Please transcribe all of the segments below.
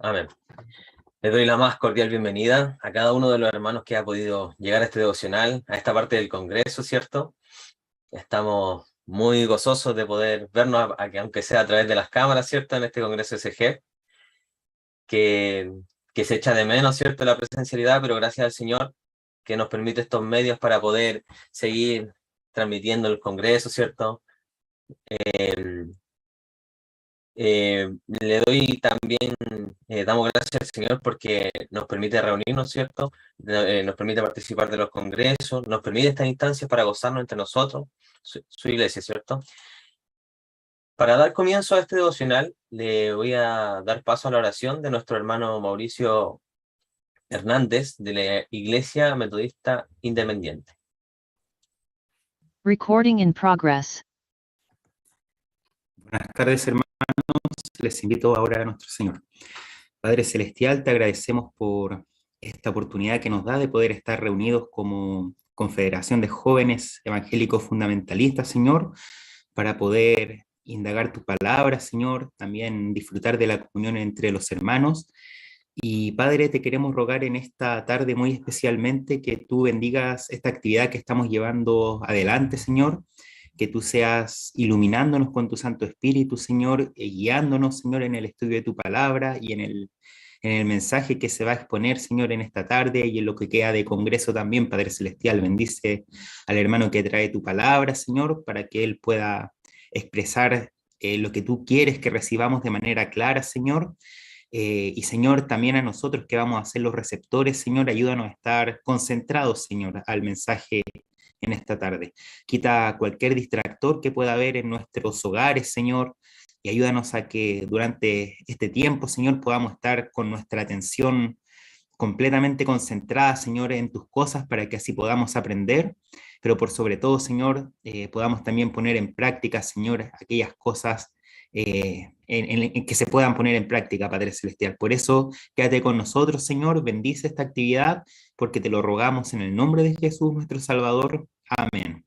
Amén. Les doy la más cordial bienvenida a cada uno de los hermanos que ha podido llegar a este devocional, a esta parte del Congreso, ¿cierto? Estamos muy gozosos de poder vernos, aunque sea a través de las cámaras, ¿cierto? En este Congreso SG, que, que se echa de menos, ¿cierto? La presencialidad, pero gracias al Señor que nos permite estos medios para poder seguir transmitiendo el Congreso, ¿cierto? Le doy también, damos gracias al Señor porque nos permite reunirnos, ¿cierto? Nos permite participar de los congresos, nos permite estas instancias para gozarnos entre nosotros, su iglesia, ¿cierto? Para dar comienzo a este devocional, le voy a dar paso a la oración de nuestro hermano Mauricio Hernández, de la Iglesia Metodista Independiente. Recording in progress. Buenas tardes, hermanos. Les invito ahora a nuestro Señor. Padre Celestial, te agradecemos por esta oportunidad que nos da de poder estar reunidos como Confederación de Jóvenes Evangélicos Fundamentalistas, Señor, para poder indagar tu palabra, Señor, también disfrutar de la comunión entre los hermanos. Y Padre, te queremos rogar en esta tarde muy especialmente que tú bendigas esta actividad que estamos llevando adelante, Señor, que tú seas iluminándonos con tu Santo Espíritu, Señor, guiándonos, Señor, en el estudio de tu palabra y en el mensaje que se va a exponer, Señor, en esta tarde y en lo que queda de congreso también, Padre Celestial. Bendice al hermano que trae tu palabra, Señor, para que él pueda expresar lo que tú quieres que recibamos de manera clara, Señor. Y Señor, también a nosotros que vamos a ser los receptores, Señor, ayúdanos a estar concentrados, Señor, al mensaje en esta tarde. Quita cualquier distractor que pueda haber en nuestros hogares, Señor, y ayúdanos a que durante este tiempo, Señor, podamos estar con nuestra atención completamente concentrada, Señor, en tus cosas para que así podamos aprender, pero por sobre todo, Señor, podamos también poner en práctica, Señor, aquellas cosas en que se puedan poner en práctica, Padre Celestial. Por eso, quédate con nosotros, Señor, bendice esta actividad, porque te lo rogamos en el nombre de Jesús, nuestro Salvador. Amén.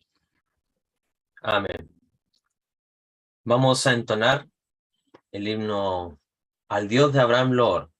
Amén. Vamos a entonar el himno al Dios de Abraham Lord.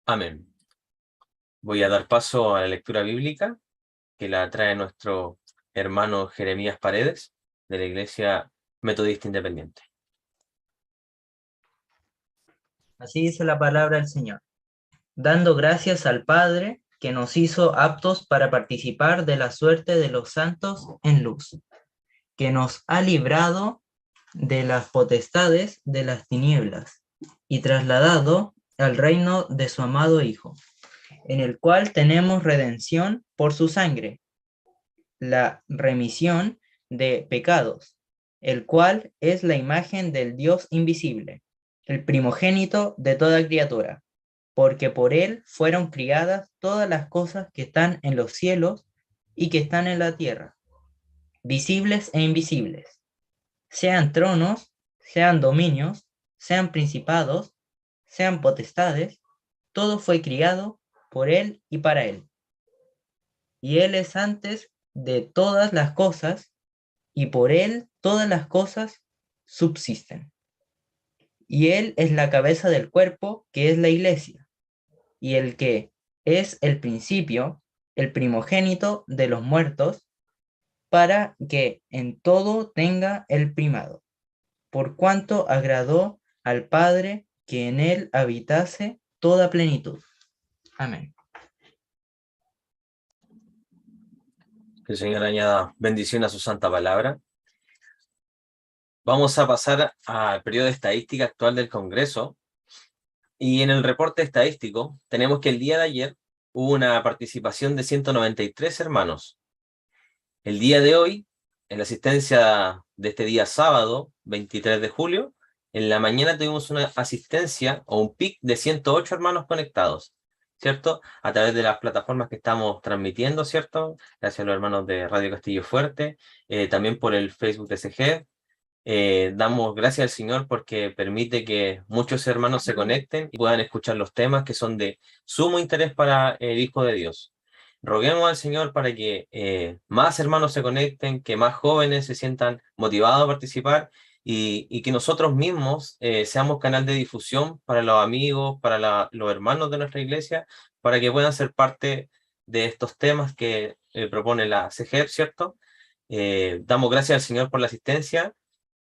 Amén. Voy a dar paso a la lectura bíblica que la trae nuestro hermano Jeremías Paredes, de la Iglesia Metodista Independiente. Así dice la palabra del Señor, dando gracias al Padre que nos hizo aptos para participar de la suerte de los santos en luz, que nos ha librado de las potestades de las tinieblas y trasladado al reino de su amado Hijo, en el cual tenemos redención por su sangre, la remisión de pecados, el cual es la imagen del Dios invisible, el primogénito de toda criatura, porque por él fueron criadas todas las cosas que están en los cielos y que están en la tierra, visibles e invisibles, sean tronos, sean dominios, sean principados, sean potestades, todo fue criado por él y para él. Y él es antes de todas las cosas, y por él todas las cosas subsisten. Y él es la cabeza del cuerpo, que es la iglesia, y el que es el principio, el primogénito de los muertos, para que en todo tenga el primado, por cuanto agradó al Padre que en él habitase toda plenitud. Amén. Que el Señor añada bendición a su santa palabra. Vamos a pasar al periodo de estadística actual del Congreso. Y en el reporte estadístico tenemos que el día de ayer hubo una participación de 193 hermanos. El día de hoy, en la asistencia de este día sábado, 23 de julio, en la mañana tuvimos una asistencia o un pic de 108 hermanos conectados, ¿cierto? A través de las plataformas que estamos transmitiendo, ¿cierto? Gracias a los hermanos de Radio Castillo Fuerte, también por el Facebook de SG. Damos gracias al Señor porque permite que muchos hermanos se conecten y puedan escuchar los temas que son de sumo interés para el Hijo de Dios. Roguemos al Señor para que más hermanos se conecten, que más jóvenes se sientan motivados a participar y que nosotros mismos seamos canal de difusión para los amigos, para los hermanos de nuestra iglesia, para que puedan ser parte de estos temas que propone la CGEP, ¿cierto? Damos gracias al Señor por la asistencia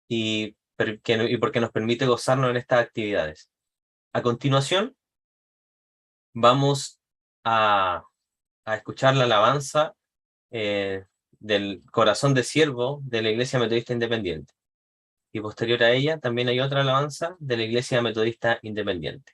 y porque nos permite gozarnos en estas actividades. A continuación, vamos a escuchar la alabanza del Corazón de Siervo de la Iglesia Metodista Independiente. Y posterior a ella también hay otra alabanza de la Iglesia Metodista Independiente.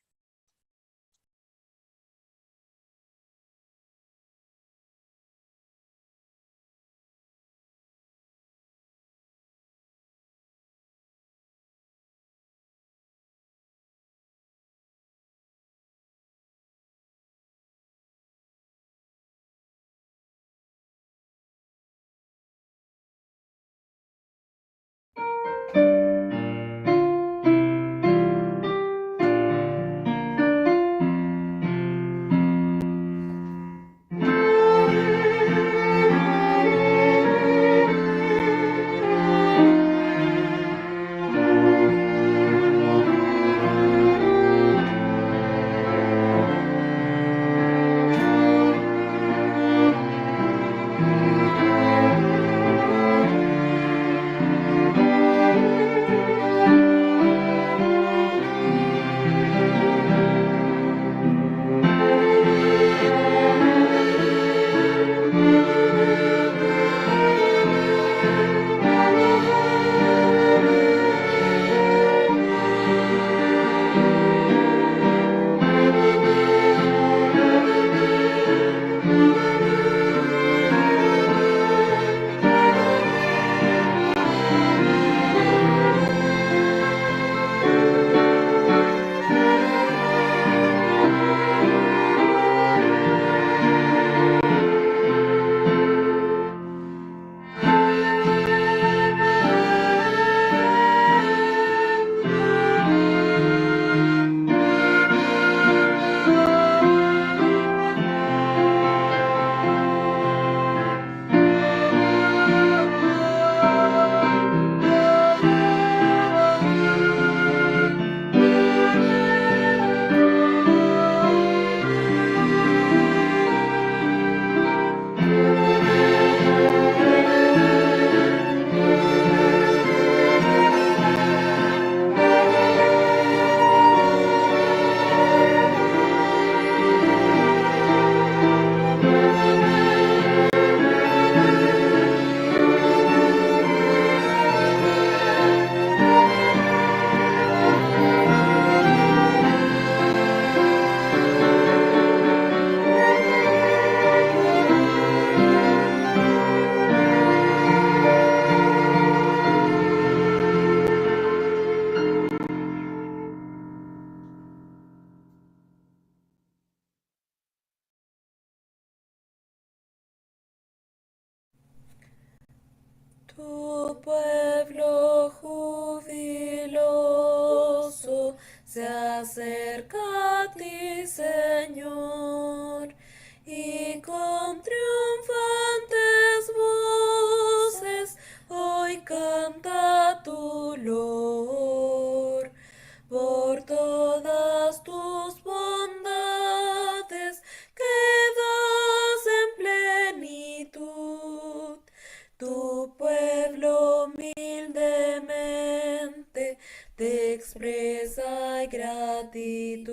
Tu pueblo humildemente te expresa gratitud.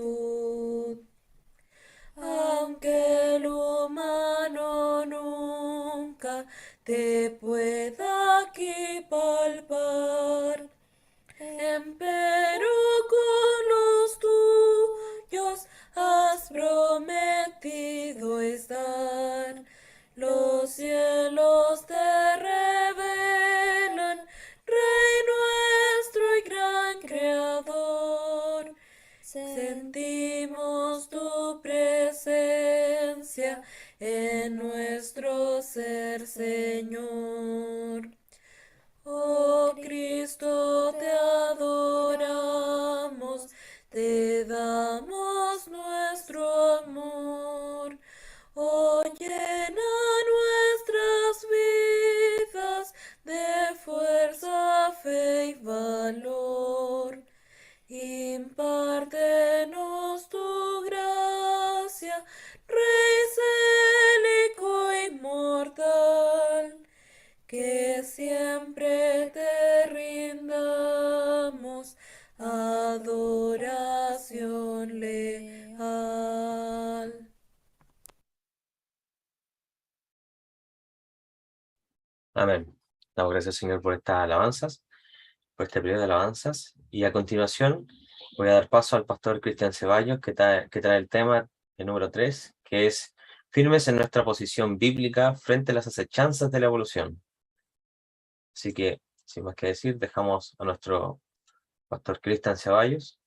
Aunque el humano nunca te pueda aquí palpar, empero con los tuyos has prometido estar. Los cielos te revelan, Rey nuestro y gran Creador. Sentimos tu presencia en nuestro ser, Señor. Oh Cristo, te adoramos, te damos nuestro amor. Oh, llena nuestras vidas de fuerza, fe y valor. Impártenos tu gracia, Rey célico e inmortal, que siempre te rindamos adoración leal. Amén. Damos gracias, Señor, por estas alabanzas, por este periodo de alabanzas. Y a continuación voy a dar paso al pastor Cristian Ceballos, que trae el tema, el número 3, que es firmes en nuestra posición bíblica frente a las acechanzas de la evolución. Así que, sin más que decir, dejamos a nuestro pastor Cristian Ceballos.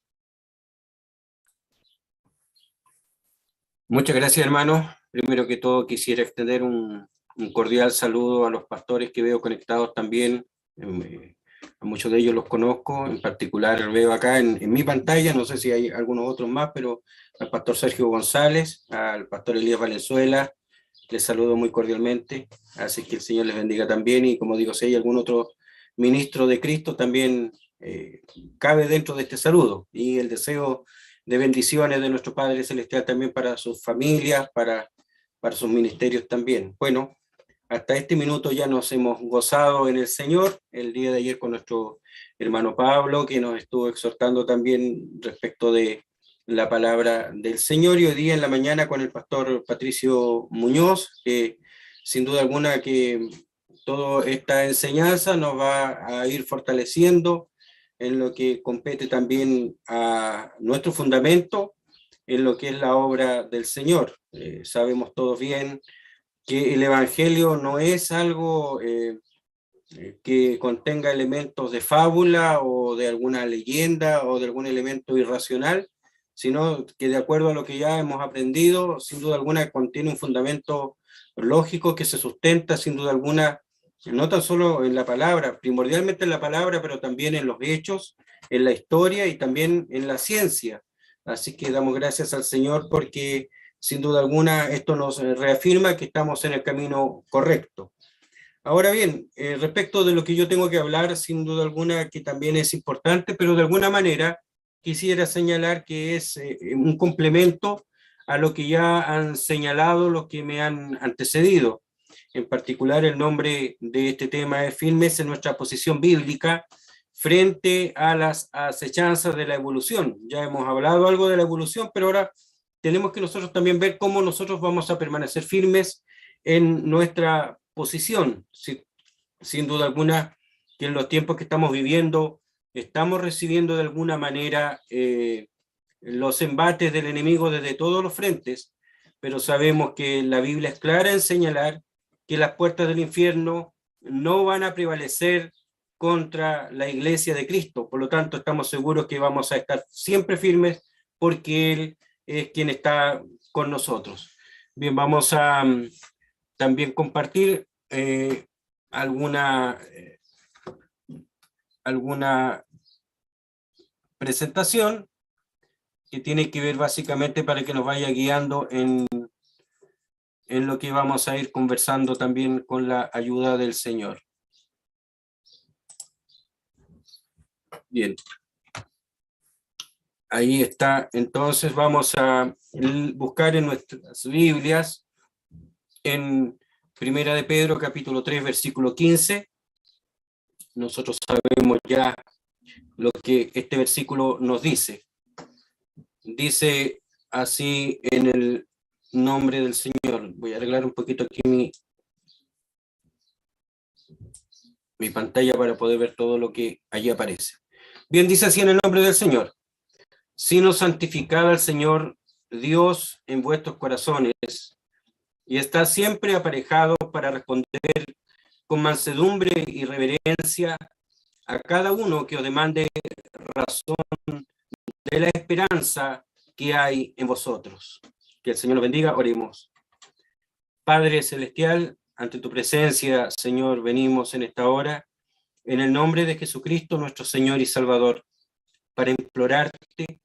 Muchas gracias, hermano. Primero que todo quisiera extender un cordial saludo a los pastores que veo conectados también. A muchos de ellos los conozco, en particular veo acá en mi pantalla, no sé si hay algunos otros más, pero al pastor Sergio González, al pastor Elías Valenzuela, les saludo muy cordialmente, así que el Señor les bendiga también, y como digo, si hay algún otro ministro de Cristo también cabe dentro de este saludo, y el deseo de bendiciones de nuestro Padre Celestial también para sus familias, para sus ministerios también. Bueno, hasta este minuto ya nos hemos gozado en el Señor, el día de ayer con nuestro hermano Pablo, que nos estuvo exhortando también respecto de la palabra del Señor, y hoy día en la mañana con el pastor Patricio Muñoz, que sin duda alguna que toda esta enseñanza nos va a ir fortaleciendo en lo que compete también a nuestro fundamento, en lo que es la obra del Señor. Sabemos todos bien que el Evangelio no es algo que contenga elementos de fábula o de alguna leyenda o de algún elemento irracional, sino que de acuerdo a lo que ya hemos aprendido, sin duda alguna contiene un fundamento lógico que se sustenta sin duda alguna, no tan solo en la palabra, primordialmente en la palabra, pero también en los hechos, en la historia y también en la ciencia. Así que damos gracias al Señor porque sin duda alguna esto nos reafirma que estamos en el camino correcto. Ahora bien, respecto de lo que yo tengo que hablar, sin duda alguna que también es importante, pero de alguna manera quisiera señalar que es un complemento a lo que ya han señalado los que me han antecedido. En particular, el nombre de este tema es firmes en nuestra posición bíblica frente a las acechanzas de la evolución. Ya hemos hablado algo de la evolución, pero ahora tenemos que nosotros también ver cómo nosotros vamos a permanecer firmes en nuestra posición. Sin duda alguna que en los tiempos que estamos viviendo estamos recibiendo de alguna manera los embates del enemigo desde todos los frentes, pero sabemos que la Biblia es clara en señalar que las puertas del infierno no van a prevalecer contra la iglesia de Cristo. Por lo tanto, estamos seguros que vamos a estar siempre firmes porque Él es quien está con nosotros. Bien, vamos a también compartir alguna presentación que tiene que ver básicamente para que nos vaya guiando en lo que vamos a ir conversando también con la ayuda del Señor. Bien. Ahí está. Entonces vamos a buscar en nuestras Biblias, en Primera de Pedro, capítulo 3, versículo 15. Nosotros sabemos ya lo que este versículo nos dice. Dice así en el nombre del Señor. Voy a arreglar un poquito aquí mi pantalla para poder ver todo lo que allí aparece. Bien, dice así en el nombre del Señor. Sino santificad al Señor Dios en vuestros corazones y está siempre aparejado para responder con mansedumbre y reverencia a cada uno que os demande razón de la esperanza que hay en vosotros. Que el Señor los bendiga. Oremos. Padre Celestial, ante tu presencia, Señor, venimos en esta hora, en el nombre de Jesucristo, nuestro Señor y Salvador, para implorarte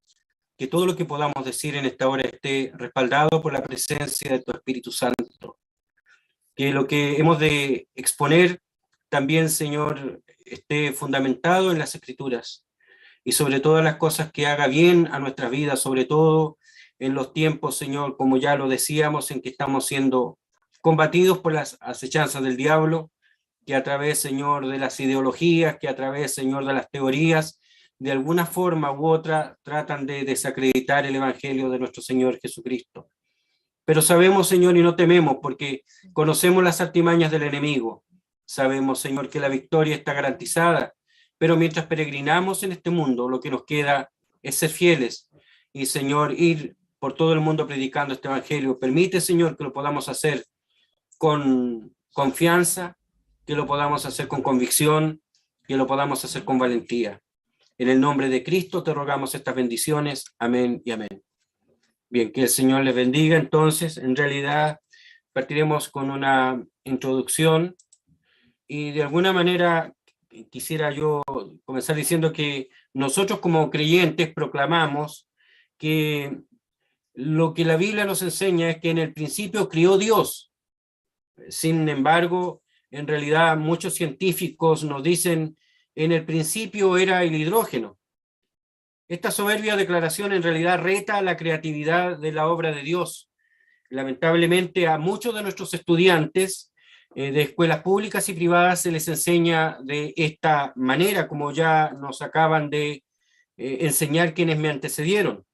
que todo lo que podamos decir en esta hora esté respaldado por la presencia de tu Espíritu Santo. Que lo que hemos de exponer también, Señor, esté fundamentado en las Escrituras y sobre todas las cosas que haga bien a nuestras vidas, sobre todo en los tiempos, Señor, como ya lo decíamos, en que estamos siendo combatidos por las acechanzas del diablo, que a través, Señor, de las ideologías, que a través, Señor, de las teorías, de alguna forma u otra tratan de desacreditar el Evangelio de nuestro Señor Jesucristo. Pero sabemos, Señor, y no tememos, porque conocemos las artimañas del enemigo. Sabemos, Señor, que la victoria está garantizada, pero mientras peregrinamos en este mundo, lo que nos queda es ser fieles y, Señor, ir por todo el mundo predicando este Evangelio. Permite, Señor, que lo podamos hacer con confianza, que lo podamos hacer con convicción, que lo podamos hacer con valentía. En el nombre de Cristo te rogamos estas bendiciones. Amén y amén. Bien, que el Señor les bendiga. Entonces, en realidad, partiremos con una introducción y de alguna manera quisiera yo comenzar diciendo que nosotros como creyentes proclamamos que lo que la Biblia nos enseña es que en el principio crió Dios. Sin embargo, en realidad muchos científicos nos dicen en el principio era el hidrógeno. Esta soberbia declaración en realidad reta la creatividad de la obra de Dios. Lamentablemente a muchos de nuestros estudiantes de escuelas públicas y privadas se les enseña de esta manera, como ya nos acaban de enseñar quienes me antecedieron.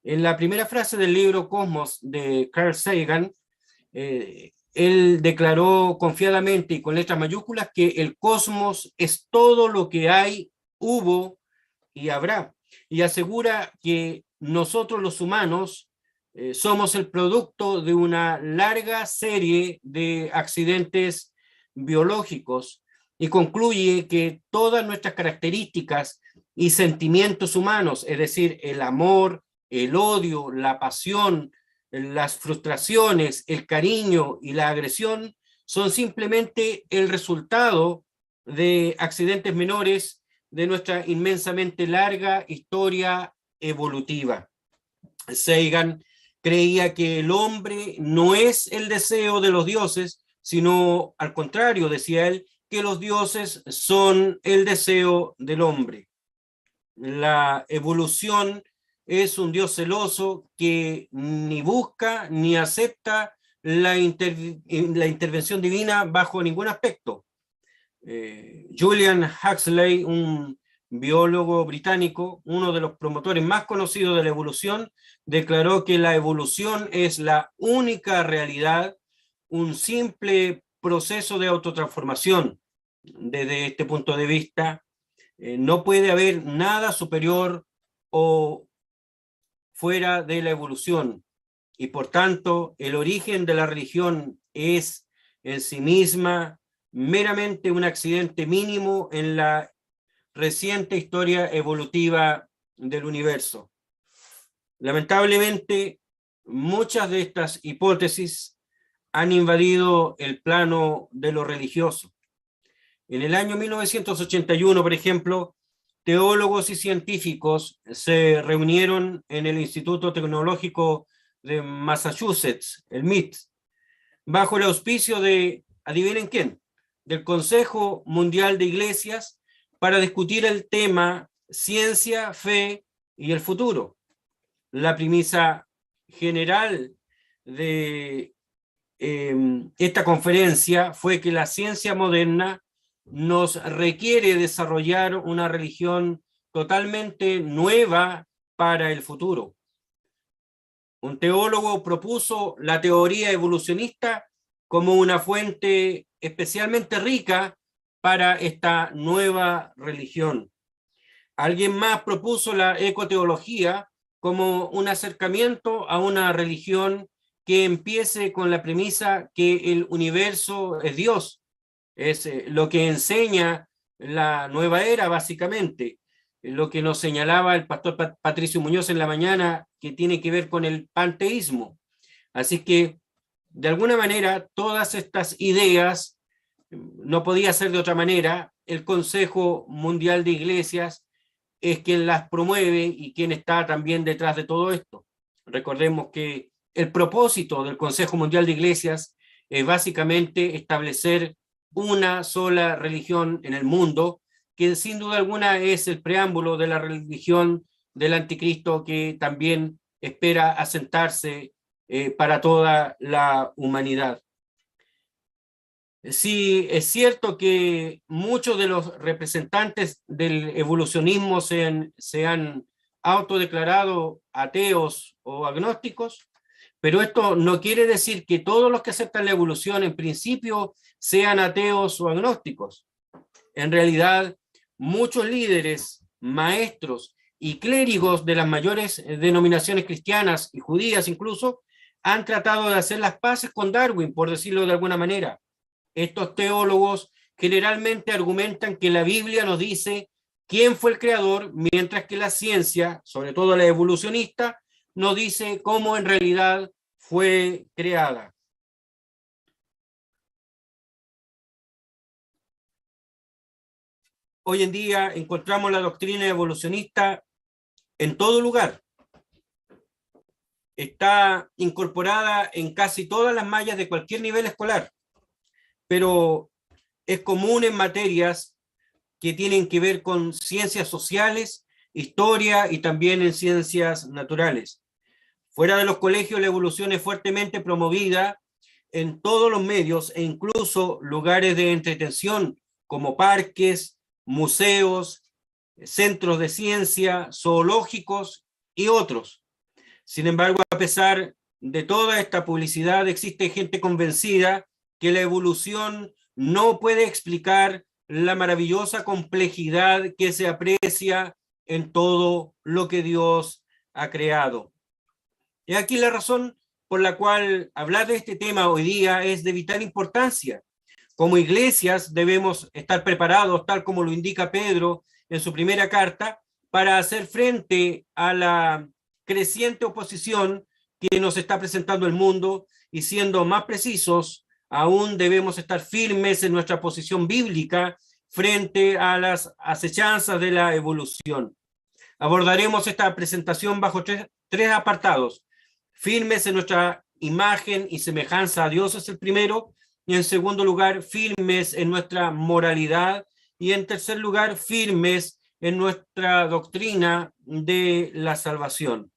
En la primera frase del libro Cosmos de Carl Sagan, él declaró confiadamente y con letras mayúsculas que el cosmos es todo lo que hay, hubo y habrá. Y asegura que nosotros los humanos somos el producto de una larga serie de accidentes biológicos y concluye que todas nuestras características y sentimientos humanos, es decir, el amor, el odio, la pasión, las frustraciones, el cariño y la agresión son simplemente el resultado de accidentes menores de nuestra inmensamente larga historia evolutiva. Sagan creía que el hombre no es el deseo de los dioses, sino al contrario, decía él, que los dioses son el deseo del hombre. La evolución es un Dios celoso que ni busca ni acepta la intervención divina bajo ningún aspecto. Julian Huxley, un biólogo británico, uno de los promotores más conocidos de la evolución, declaró que la evolución es la única realidad, un simple proceso de autotransformación. Desde este punto de vista, no puede haber nada superior o fuera de la evolución, y por tanto el origen de la religión es en sí misma meramente un accidente mínimo en la reciente historia evolutiva del universo. Lamentablemente, muchas de estas hipótesis han invadido el plano de lo religioso. En el año 1981, por ejemplo, teólogos y científicos se reunieron en el Instituto Tecnológico de Massachusetts, el MIT, bajo el auspicio de, adivinen quién, del Consejo Mundial de Iglesias, para discutir el tema ciencia, fe y el futuro. La premisa general de esta conferencia fue que la ciencia moderna nos requiere desarrollar una religión totalmente nueva para el futuro. Un teólogo propuso la teoría evolucionista como una fuente especialmente rica para esta nueva religión. Alguien más propuso la ecoteología como un acercamiento a una religión que empiece con la premisa que el universo es Dios. Es lo que enseña la nueva era, básicamente. Lo que nos señalaba el pastor Patricio Muñoz en la mañana, que tiene que ver con el panteísmo. Así que, de alguna manera, todas estas ideas, no podía ser de otra manera, el Consejo Mundial de Iglesias es quien las promueve y quien está también detrás de todo esto. Recordemos que el propósito del Consejo Mundial de Iglesias es básicamente establecer una sola religión en el mundo, que sin duda alguna es el preámbulo de la religión del anticristo, que también espera asentarse para toda la humanidad. Sí, es cierto que muchos de los representantes del evolucionismo se han autodeclarado ateos o agnósticos, pero esto no quiere decir que todos los que aceptan la evolución en principio sean ateos o agnósticos. En realidad, muchos líderes, maestros y clérigos de las mayores denominaciones cristianas y judías incluso, han tratado de hacer las paces con Darwin, por decirlo de alguna manera. Estos teólogos generalmente argumentan que la Biblia nos dice quién fue el creador, mientras que la ciencia, sobre todo la evolucionista, nos dice cómo en realidad fue creada. Hoy en día encontramos la doctrina evolucionista en todo lugar. Está incorporada en casi todas las mallas de cualquier nivel escolar, pero es común en materias que tienen que ver con ciencias sociales, historia y también en ciencias naturales. Fuera de los colegios, la evolución es fuertemente promovida en todos los medios e incluso lugares de entretención como parques, museos, centros de ciencia, zoológicos y otros. Sin embargo, a pesar de toda esta publicidad, existe gente convencida que la evolución no puede explicar la maravillosa complejidad que se aprecia en todo lo que Dios ha creado. Y aquí la razón por la cual hablar de este tema hoy día es de vital importancia. Como iglesias debemos estar preparados, tal como lo indica Pedro en su primera carta, para hacer frente a la creciente oposición que nos está presentando el mundo, y siendo más precisos, aún debemos estar firmes en nuestra posición bíblica frente a las acechanzas de la evolución. Abordaremos esta presentación bajo tres apartados. Firmes en nuestra imagen y semejanza a Dios es el primero, y en segundo lugar, firmes en nuestra moralidad, y en tercer lugar, firmes en nuestra doctrina de la salvación.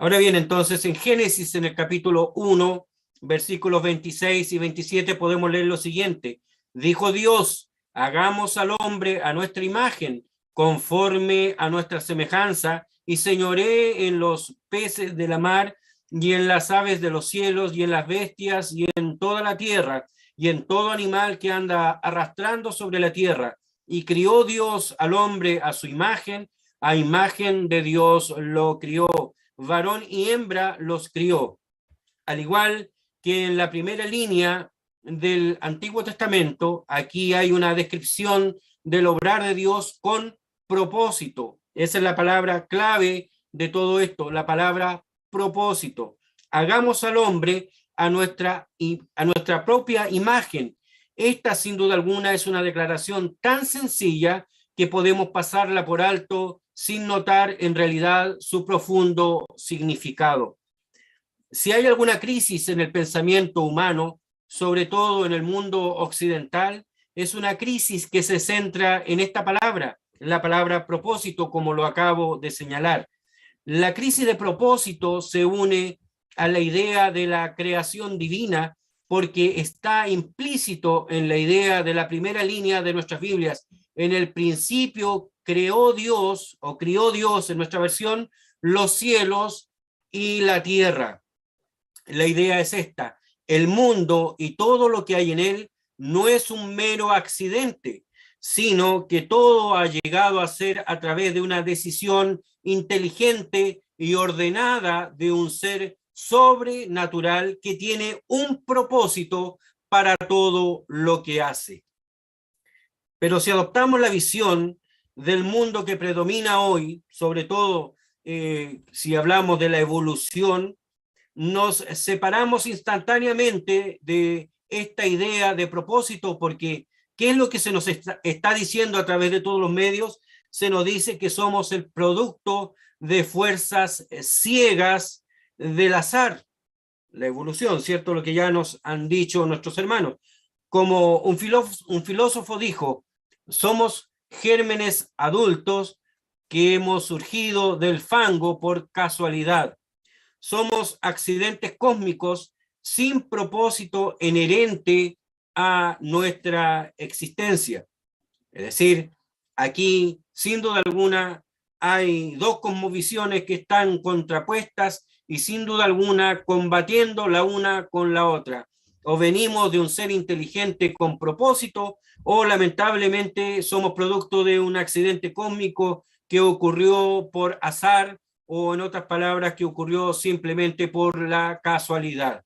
Ahora bien, entonces, en Génesis, en el capítulo 1, versículos 26 y 27, podemos leer lo siguiente. Dijo Dios, hagamos al hombre a nuestra imagen, conforme a nuestra semejanza, y señoree en los peces de la mar, y en las aves de los cielos, y en las bestias, y en toda la tierra, y en todo animal que anda arrastrando sobre la tierra. Y crió Dios al hombre a su imagen, a imagen de Dios lo crió, varón y hembra los crió. Al igual que en la primera línea del Antiguo Testamento, aquí hay una descripción del obrar de Dios con propósito. Esa es la palabra clave de todo esto, la palabra propósito. Hagamos al hombre a nuestra propia imagen. Esta, sin duda alguna, es una declaración tan sencilla que podemos pasarla por alto sin notar en realidad su profundo significado. Si hay alguna crisis en el pensamiento humano, sobre todo en el mundo occidental, es una crisis que se centra en esta palabra, la palabra propósito, como lo acabo de señalar. La crisis de propósito se une a la idea de la creación divina, porque está implícito en la idea de la primera línea de nuestras Biblias. En el principio creó Dios, o crió Dios en nuestra versión, los cielos y la tierra. La idea es esta: el mundo y todo lo que hay en él no es un mero accidente, sino que todo ha llegado a ser a través de una decisión inteligente y ordenada de un ser sobrenatural que tiene un propósito para todo lo que hace. Pero si adoptamos la visión del mundo que predomina hoy, sobre todo si hablamos de la evolución, nos separamos instantáneamente de esta idea de propósito, porque ¿qué es lo que se nos está diciendo a través de todos los medios? Se nos dice que somos el producto de fuerzas ciegas del azar, la evolución, ¿cierto? Lo que ya nos han dicho nuestros hermanos. Como un filósofo dijo, somos gérmenes adultos que hemos surgido del fango por casualidad. Somos accidentes cósmicos sin propósito inherente a nuestra existencia. Es decir, aquí, sin duda alguna, hay dos cosmovisiones que están contrapuestas y sin duda alguna combatiendo la una con la otra. O venimos de un ser inteligente con propósito, o lamentablemente somos producto de un accidente cósmico que ocurrió por azar, o en otras palabras, que ocurrió simplemente por la casualidad.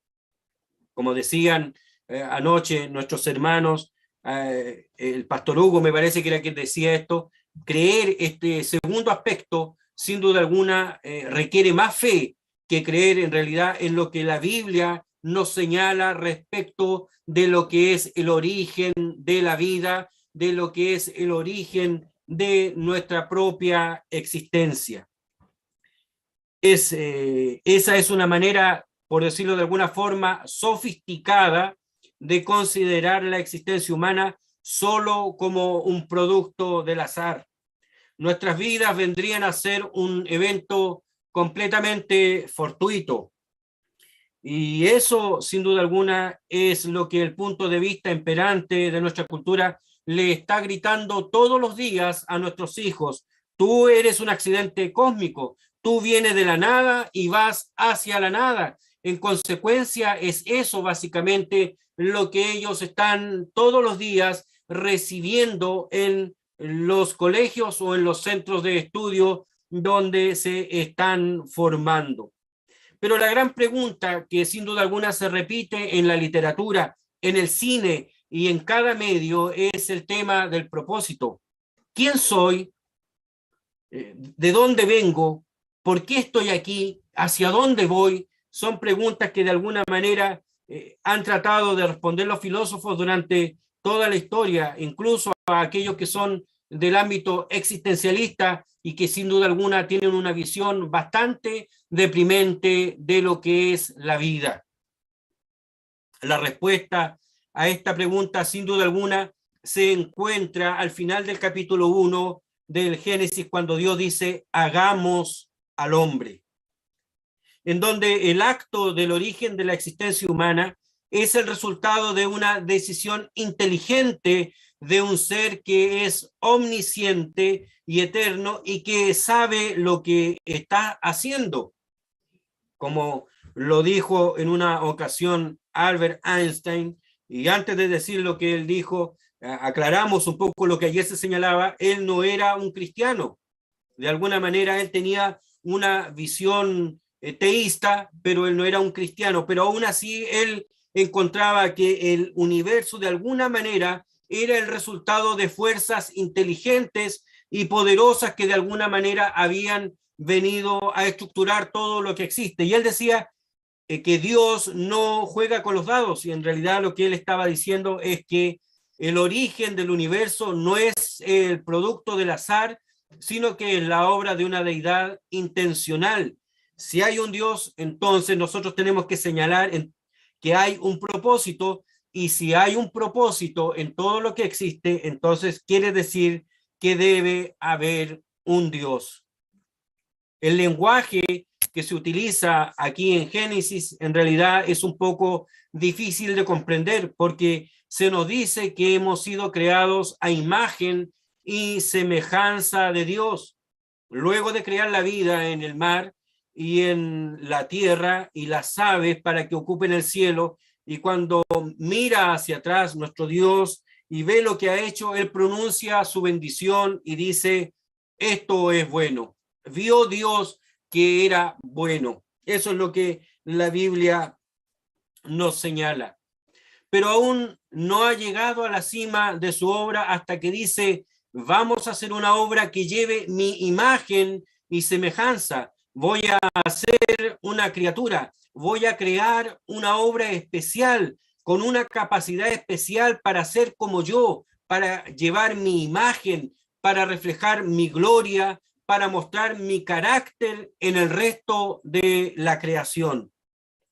Como decían anoche nuestros hermanos, el pastor Hugo me parece que era quien decía esto, creer este segundo aspecto, sin duda alguna, requiere más fe que creer en realidad en lo que la Biblia nos señala respecto de lo que es el origen de la vida, de lo que es el origen de nuestra propia existencia. Esa es una manera, por decirlo de alguna forma, sofisticada de considerar la existencia humana solo como un producto del azar. Nuestras vidas vendrían a ser un evento completamente fortuito. Y eso, sin duda alguna, es lo que el punto de vista imperante de nuestra cultura le está gritando todos los días a nuestros hijos. Tú eres un accidente cósmico. Tú vienes de la nada y vas hacia la nada. En consecuencia, es eso básicamente lo que ellos están todos los días recibiendo en los colegios o en los centros de estudio donde se están formando. Pero la gran pregunta que sin duda alguna se repite en la literatura, en el cine y en cada medio es el tema del propósito. ¿Quién soy? ¿De dónde vengo? ¿Por qué estoy aquí? ¿Hacia dónde voy? Son preguntas que de alguna manera han tratado de responder los filósofos durante toda la historia, incluso a aquellos que son del ámbito existencialista y que sin duda alguna tienen una visión bastante deprimente de lo que es la vida. La respuesta a esta pregunta, sin duda alguna, se encuentra al final del capítulo 1 del Génesis, cuando Dios dice, hagamos al hombre, en donde el acto del origen de la existencia humana es el resultado de una decisión inteligente de un ser que es omnisciente y eterno y que sabe lo que está haciendo. Como lo dijo en una ocasión Albert Einstein, y antes de decir lo que él dijo, aclaramos un poco lo que ayer se señalaba, él no era un cristiano. De alguna manera él tenía una visión teísta, pero él no era un cristiano, pero aún así él encontraba que el universo de alguna manera era el resultado de fuerzas inteligentes y poderosas que de alguna manera habían venido a estructurar todo lo que existe. Y él decía que Dios no juega con los dados, y en realidad lo que él estaba diciendo es que el origen del universo no es el producto del azar, sino que es la obra de una deidad intencional. Si hay un Dios, entonces nosotros tenemos que señalar que hay un propósito, y si hay un propósito en todo lo que existe, entonces quiere decir que debe haber un Dios. El lenguaje que se utiliza aquí en Génesis en realidad es un poco difícil de comprender, porque se nos dice que hemos sido creados a imagen y semejanza de Dios. Luego de crear la vida en el mar y en la tierra y las aves para que ocupen el cielo, y cuando mira hacia atrás nuestro Dios y ve lo que ha hecho, Él pronuncia su bendición y dice, esto es bueno. Vio Dios que era bueno. Eso es lo que la Biblia nos señala. Pero aún no ha llegado a la cima de su obra hasta que dice, vamos a hacer una obra que lleve mi imagen y semejanza. Voy a hacer una criatura, voy a crear una obra especial, con una capacidad especial para ser como yo, para llevar mi imagen, para reflejar mi gloria, para mostrar mi carácter en el resto de la creación.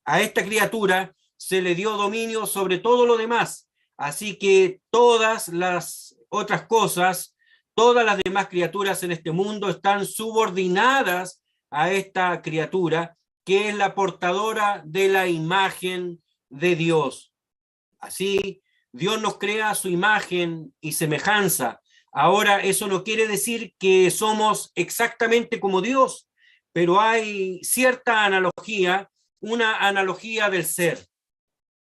A esta criatura se le dio dominio sobre todo lo demás, así que todas las otras cosas, todas las demás criaturas en este mundo están subordinadas a esta criatura, que es la portadora de la imagen de Dios. Así, Dios nos crea a su imagen y semejanza. Ahora, eso no quiere decir que somos exactamente como Dios, pero hay cierta analogía, una analogía del ser.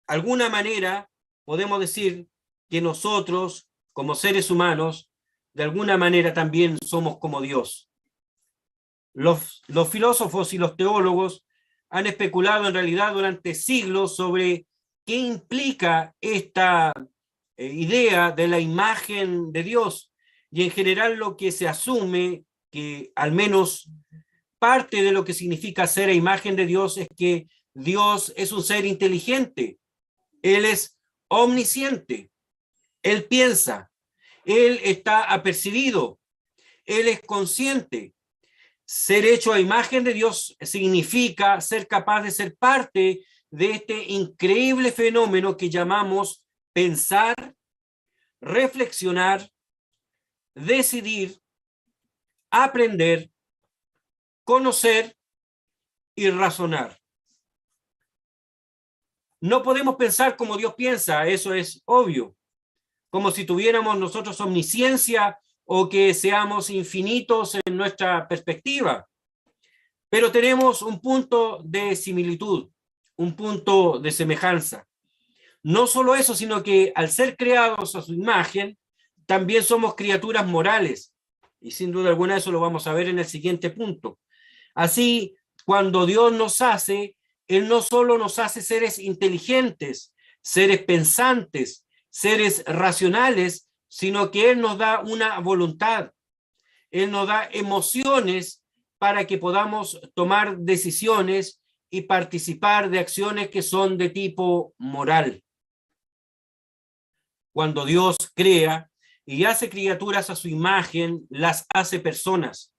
Alguna manera podemos decir que nosotros, como seres humanos, de alguna manera también somos como Dios. Los filósofos y los teólogos han especulado en realidad durante siglos sobre qué implica esta idea de la imagen de Dios, y en general lo que se asume, que al menos parte de lo que significa ser a imagen de Dios, es que Dios es un ser inteligente, Él es omnisciente, Él piensa, Él está apercibido, Él es consciente. Ser hecho a imagen de Dios significa ser capaz de ser parte de este increíble fenómeno que llamamos pensar, reflexionar, decidir, aprender, conocer y razonar. No podemos pensar como Dios piensa, eso es obvio, como si tuviéramos nosotros omnisciencia o que seamos infinitos en nuestra perspectiva. Pero tenemos un punto de similitud, un punto de semejanza. No solo eso, sino que al ser creados a su imagen, también somos criaturas morales. Y sin duda alguna eso lo vamos a ver en el siguiente punto. Así, cuando Dios nos hace, Él no solo nos hace seres inteligentes, seres pensantes, seres racionales, sino que Él nos da una voluntad. Él nos da emociones para que podamos tomar decisiones y participar de acciones que son de tipo moral. Cuando Dios crea y hace criaturas a su imagen, las hace personas.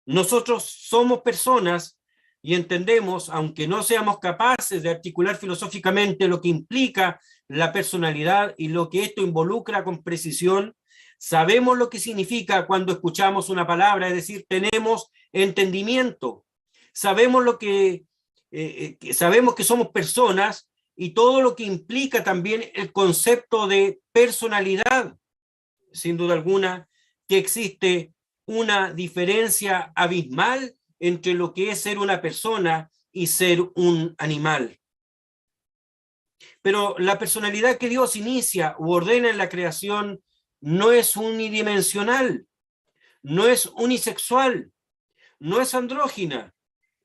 Nosotros somos personas y entendemos, aunque no seamos capaces de articular filosóficamente lo que implica la personalidad y lo que esto involucra con precisión, sabemos lo que significa cuando escuchamos una palabra, es decir, tenemos entendimiento, sabemos sabemos que somos personas y todo lo que implica también el concepto de personalidad. Sin duda alguna que existe una diferencia abismal entre lo que es ser una persona y ser un animal. Pero la personalidad que Dios inicia u ordena en la creación no es unidimensional, no es unisexual, no es andrógina.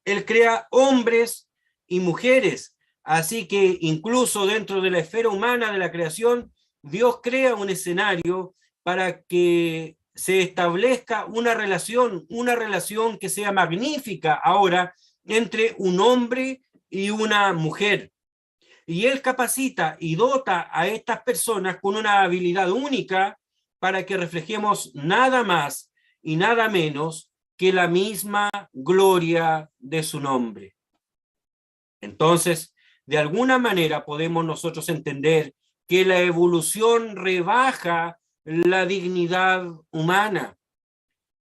Él crea hombres y mujeres, así que incluso dentro de la esfera humana de la creación, Dios crea un escenario para que se establezca una relación que sea magnífica ahora entre un hombre y una mujer. Y Él capacita y dota a estas personas con una habilidad única para que reflejemos nada más y nada menos que la misma gloria de su nombre. Entonces, de alguna manera podemos nosotros entender que la evolución rebaja la dignidad humana,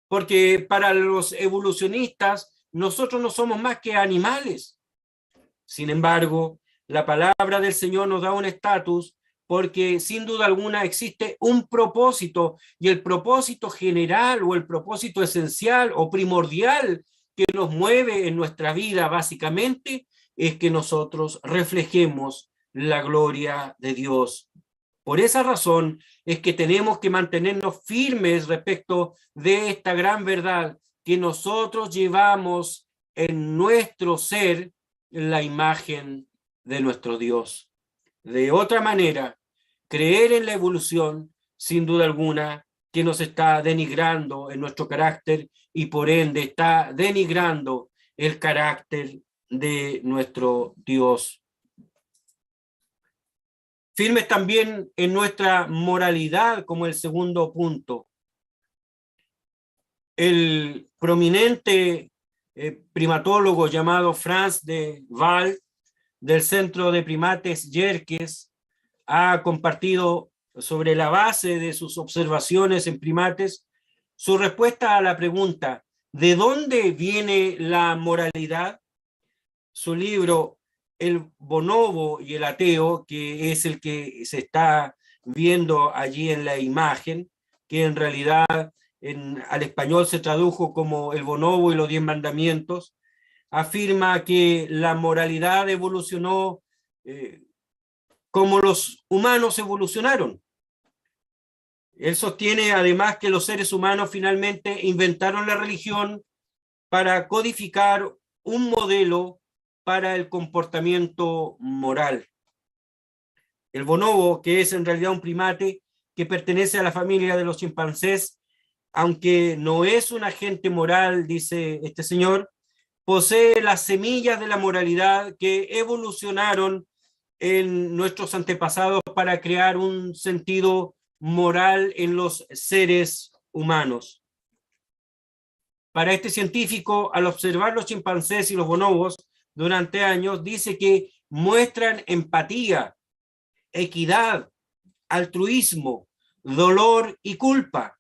porque para los evolucionistas nosotros no somos más que animales. Sin embargo, la palabra del Señor nos da un estatus porque sin duda alguna existe un propósito, y el propósito general o el propósito esencial o primordial que nos mueve en nuestra vida básicamente es que nosotros reflejemos la gloria de Dios. Por esa razón es que tenemos que mantenernos firmes respecto de esta gran verdad, que nosotros llevamos en nuestro ser la imagen de nuestro Dios. De otra manera, creer en la evolución, sin duda alguna, que nos está denigrando en nuestro carácter y por ende está denigrando el carácter de nuestro Dios. Firmes también en nuestra moralidad, como el segundo punto. El prominente primatólogo llamado Frans de Waal, del Centro de Primates Yerkes, ha compartido sobre la base de sus observaciones en primates su respuesta a la pregunta: ¿de dónde viene la moralidad? Su libro El bonobo y el ateo, que es el que se está viendo allí en la imagen, que en realidad al español se tradujo como El bonobo y los 10 mandamientos, afirma que la moralidad evolucionó como los humanos evolucionaron. Él sostiene además que los seres humanos finalmente inventaron la religión para codificar un modelo para el comportamiento moral. El bonobo, que es en realidad un primate que pertenece a la familia de los chimpancés, aunque no es un agente moral, dice este señor, posee las semillas de la moralidad que evolucionaron en nuestros antepasados para crear un sentido moral en los seres humanos. Para este científico, al observar los chimpancés y los bonobos durante años, dice que muestran empatía, equidad, altruismo, dolor y culpa.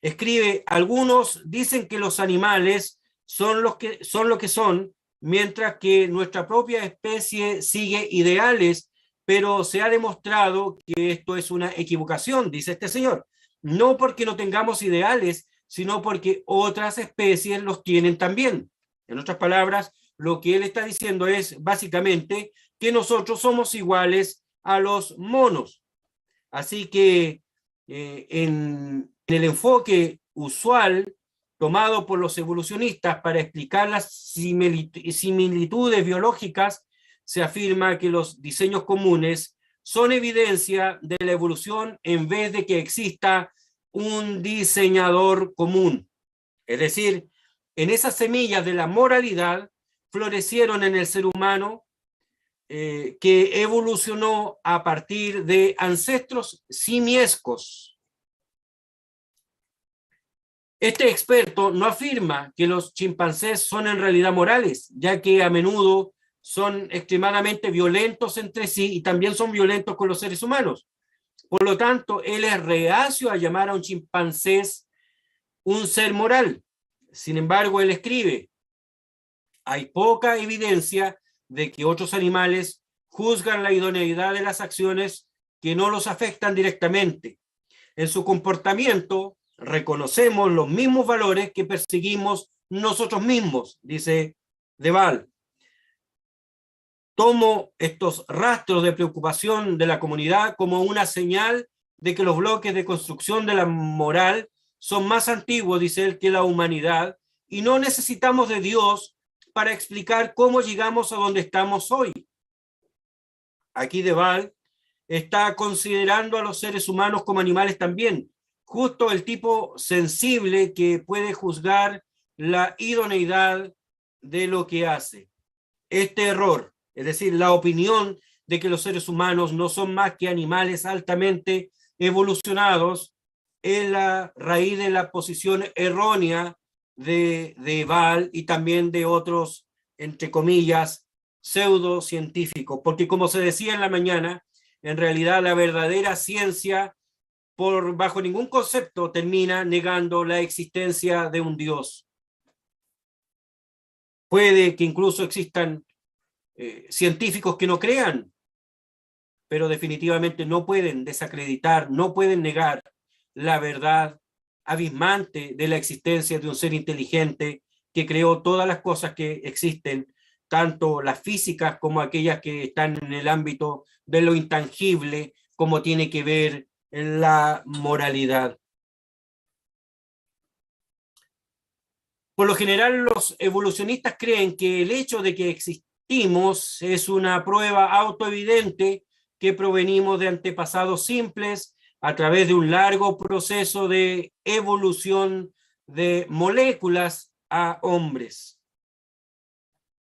Escribe: algunos dicen que los animales son lo que son, mientras que nuestra propia especie sigue ideales, pero se ha demostrado que esto es una equivocación, dice este señor. No porque no tengamos ideales, sino porque otras especies los tienen también. En otras palabras, lo que él está diciendo es básicamente que nosotros somos iguales a los monos. Así que en el enfoque usual tomado por los evolucionistas para explicar las similitudes biológicas, se afirma que los diseños comunes son evidencia de la evolución en vez de que exista un diseñador común. Es decir, en esas semillas de la moralidad florecieron en el ser humano que evolucionó a partir de ancestros simiescos. Este experto no afirma que los chimpancés son en realidad morales, ya que a menudo son extremadamente violentos entre sí y también son violentos con los seres humanos. Por lo tanto, él es reacio a llamar a un chimpancé un ser moral. Sin embargo, él escribe: hay poca evidencia de que otros animales juzgan la idoneidad de las acciones que no los afectan directamente. En su comportamiento reconocemos los mismos valores que perseguimos nosotros mismos, dice de Waal. Tomo estos rastros de preocupación de la comunidad como una señal de que los bloques de construcción de la moral son más antiguos, dice él, que la humanidad, y no necesitamos de Dios para explicar cómo llegamos a donde estamos hoy. Aquí de Waal está considerando a los seres humanos como animales también, justo el tipo sensible que puede juzgar la idoneidad de lo que hace. Este error, es decir, la opinión de que los seres humanos no son más que animales altamente evolucionados, es la raíz de la posición errónea de Waal y también de otros, entre comillas, pseudocientíficos. Porque como se decía en la mañana, en realidad la verdadera ciencia, bajo ningún concepto, termina negando la existencia de un Dios. Puede que incluso existan científicos que no crean, pero definitivamente no pueden desacreditar, no pueden negar la verdad abismante de la existencia de un ser inteligente que creó todas las cosas que existen, tanto las físicas como aquellas que están en el ámbito de lo intangible, como tiene que ver en la moralidad. Por lo general, los evolucionistas creen que el hecho de que existimos es una prueba autoevidente que provenimos de antepasados simples a través de un largo proceso de evolución de moléculas a hombres.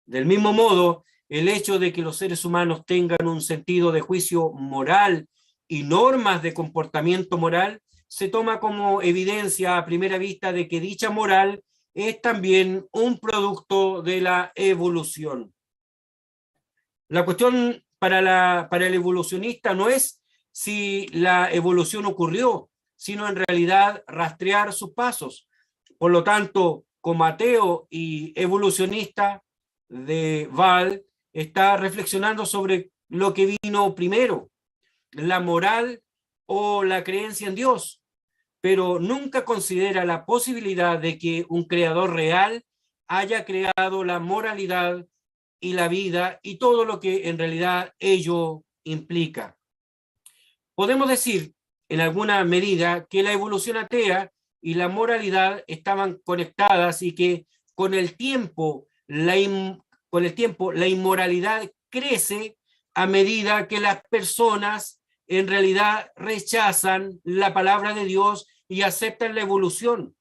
Del mismo modo, el hecho de que los seres humanos tengan un sentido de juicio moral y normas de comportamiento moral se toma como evidencia a primera vista de que dicha moral es también un producto de la evolución. La cuestión para el evolucionista no es si la evolución ocurrió, sino en realidad rastrear sus pasos. Por lo tanto, como ateo y evolucionista de Val, está reflexionando sobre lo que vino primero, la moral o la creencia en Dios, pero nunca considera la posibilidad de que un creador real haya creado la moralidad y la vida y todo lo que en realidad ello implica. Podemos decir, en alguna medida, que la evolución atea y la moralidad estaban conectadas y que con el tiempo la inmoralidad crece a medida que las personas en realidad rechazan la palabra de Dios y aceptan la evolución.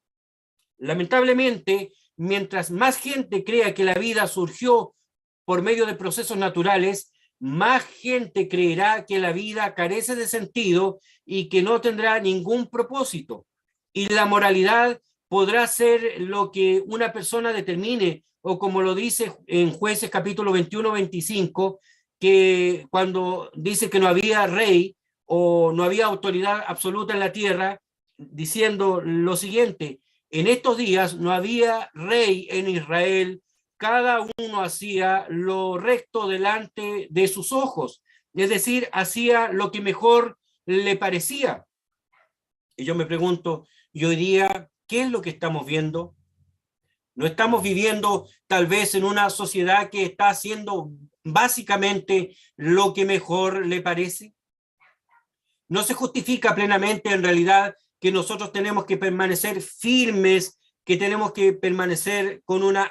Lamentablemente, mientras más gente crea que la vida surgió por medio de procesos naturales, más gente creerá que la vida carece de sentido y que no tendrá ningún propósito. Y la moralidad podrá ser lo que una persona determine, o como lo dice en Jueces capítulo 21-25, que cuando dice que no había rey o no había autoridad absoluta en la tierra, diciendo lo siguiente: en estos días no había rey en Israel, cada uno hacía lo recto delante de sus ojos, es decir, hacía lo que mejor le parecía. Y yo me pregunto, ¿y hoy día qué es lo que estamos viendo? ¿No estamos viviendo tal vez en una sociedad que está haciendo básicamente lo que mejor le parece? ¿No se justifica plenamente en realidad que nosotros tenemos que permanecer firmes, que tenemos que permanecer con una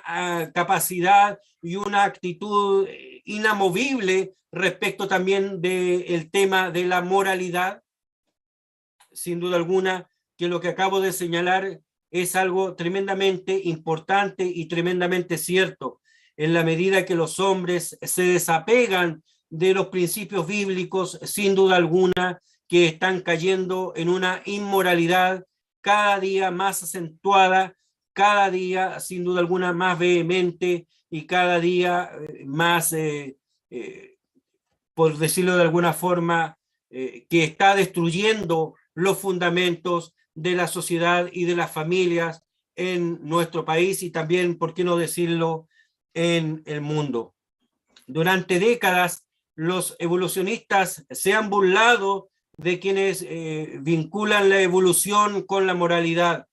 capacidad y una actitud inamovible respecto también del tema de la moralidad? Sin duda alguna que lo que acabo de señalar es algo tremendamente importante y tremendamente cierto. En la medida que los hombres se desapegan de los principios bíblicos, sin duda alguna que están cayendo en una inmoralidad cada día más acentuada, cada día sin duda alguna más vehemente y cada día más, por decirlo de alguna forma, que está destruyendo los fundamentos de la sociedad y de las familias en nuestro país y también, por qué no decirlo, en el mundo. Durante décadas, los evolucionistas se han burlado de quienes vinculan la evolución con la moralidad.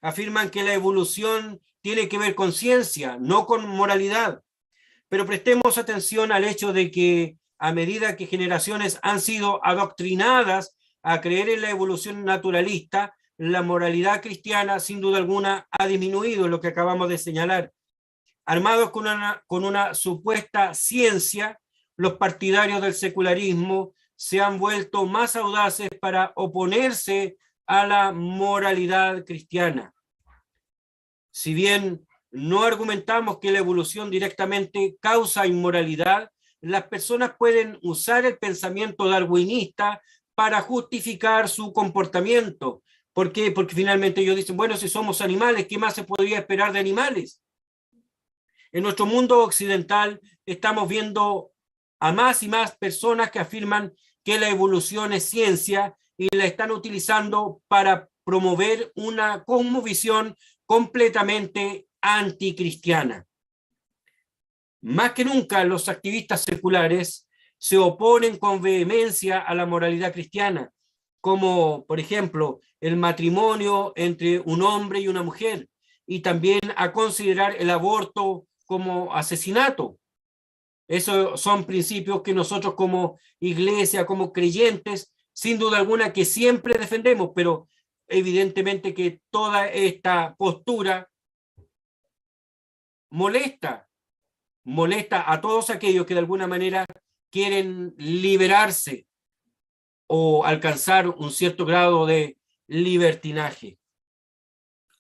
Afirman que la evolución tiene que ver con ciencia, no con moralidad. Pero prestemos atención al hecho de que a medida que generaciones han sido adoctrinadas a creer en la evolución naturalista, la moralidad cristiana sin duda alguna ha disminuido, lo que acabamos de señalar. Armados con una supuesta ciencia, los partidarios del secularismo se han vuelto más audaces para oponerse a la moralidad cristiana. Si bien no argumentamos que la evolución directamente causa inmoralidad, las personas pueden usar el pensamiento darwinista para justificar su comportamiento. ¿Por qué? Porque finalmente ellos dicen, bueno, si somos animales, ¿qué más se podría esperar de animales? En nuestro mundo occidental estamos viendo a más y más personas que afirman que la evolución es ciencia y la están utilizando para promover una cosmovisión completamente anticristiana. Más que nunca los activistas seculares se oponen con vehemencia a la moralidad cristiana, como por ejemplo el matrimonio entre un hombre y una mujer, y también a considerar el aborto como asesinato. Esos son principios que nosotros como iglesia, como creyentes, sin duda alguna que siempre defendemos, pero evidentemente que toda esta postura molesta a todos aquellos que de alguna manera quieren liberarse o alcanzar un cierto grado de libertinaje.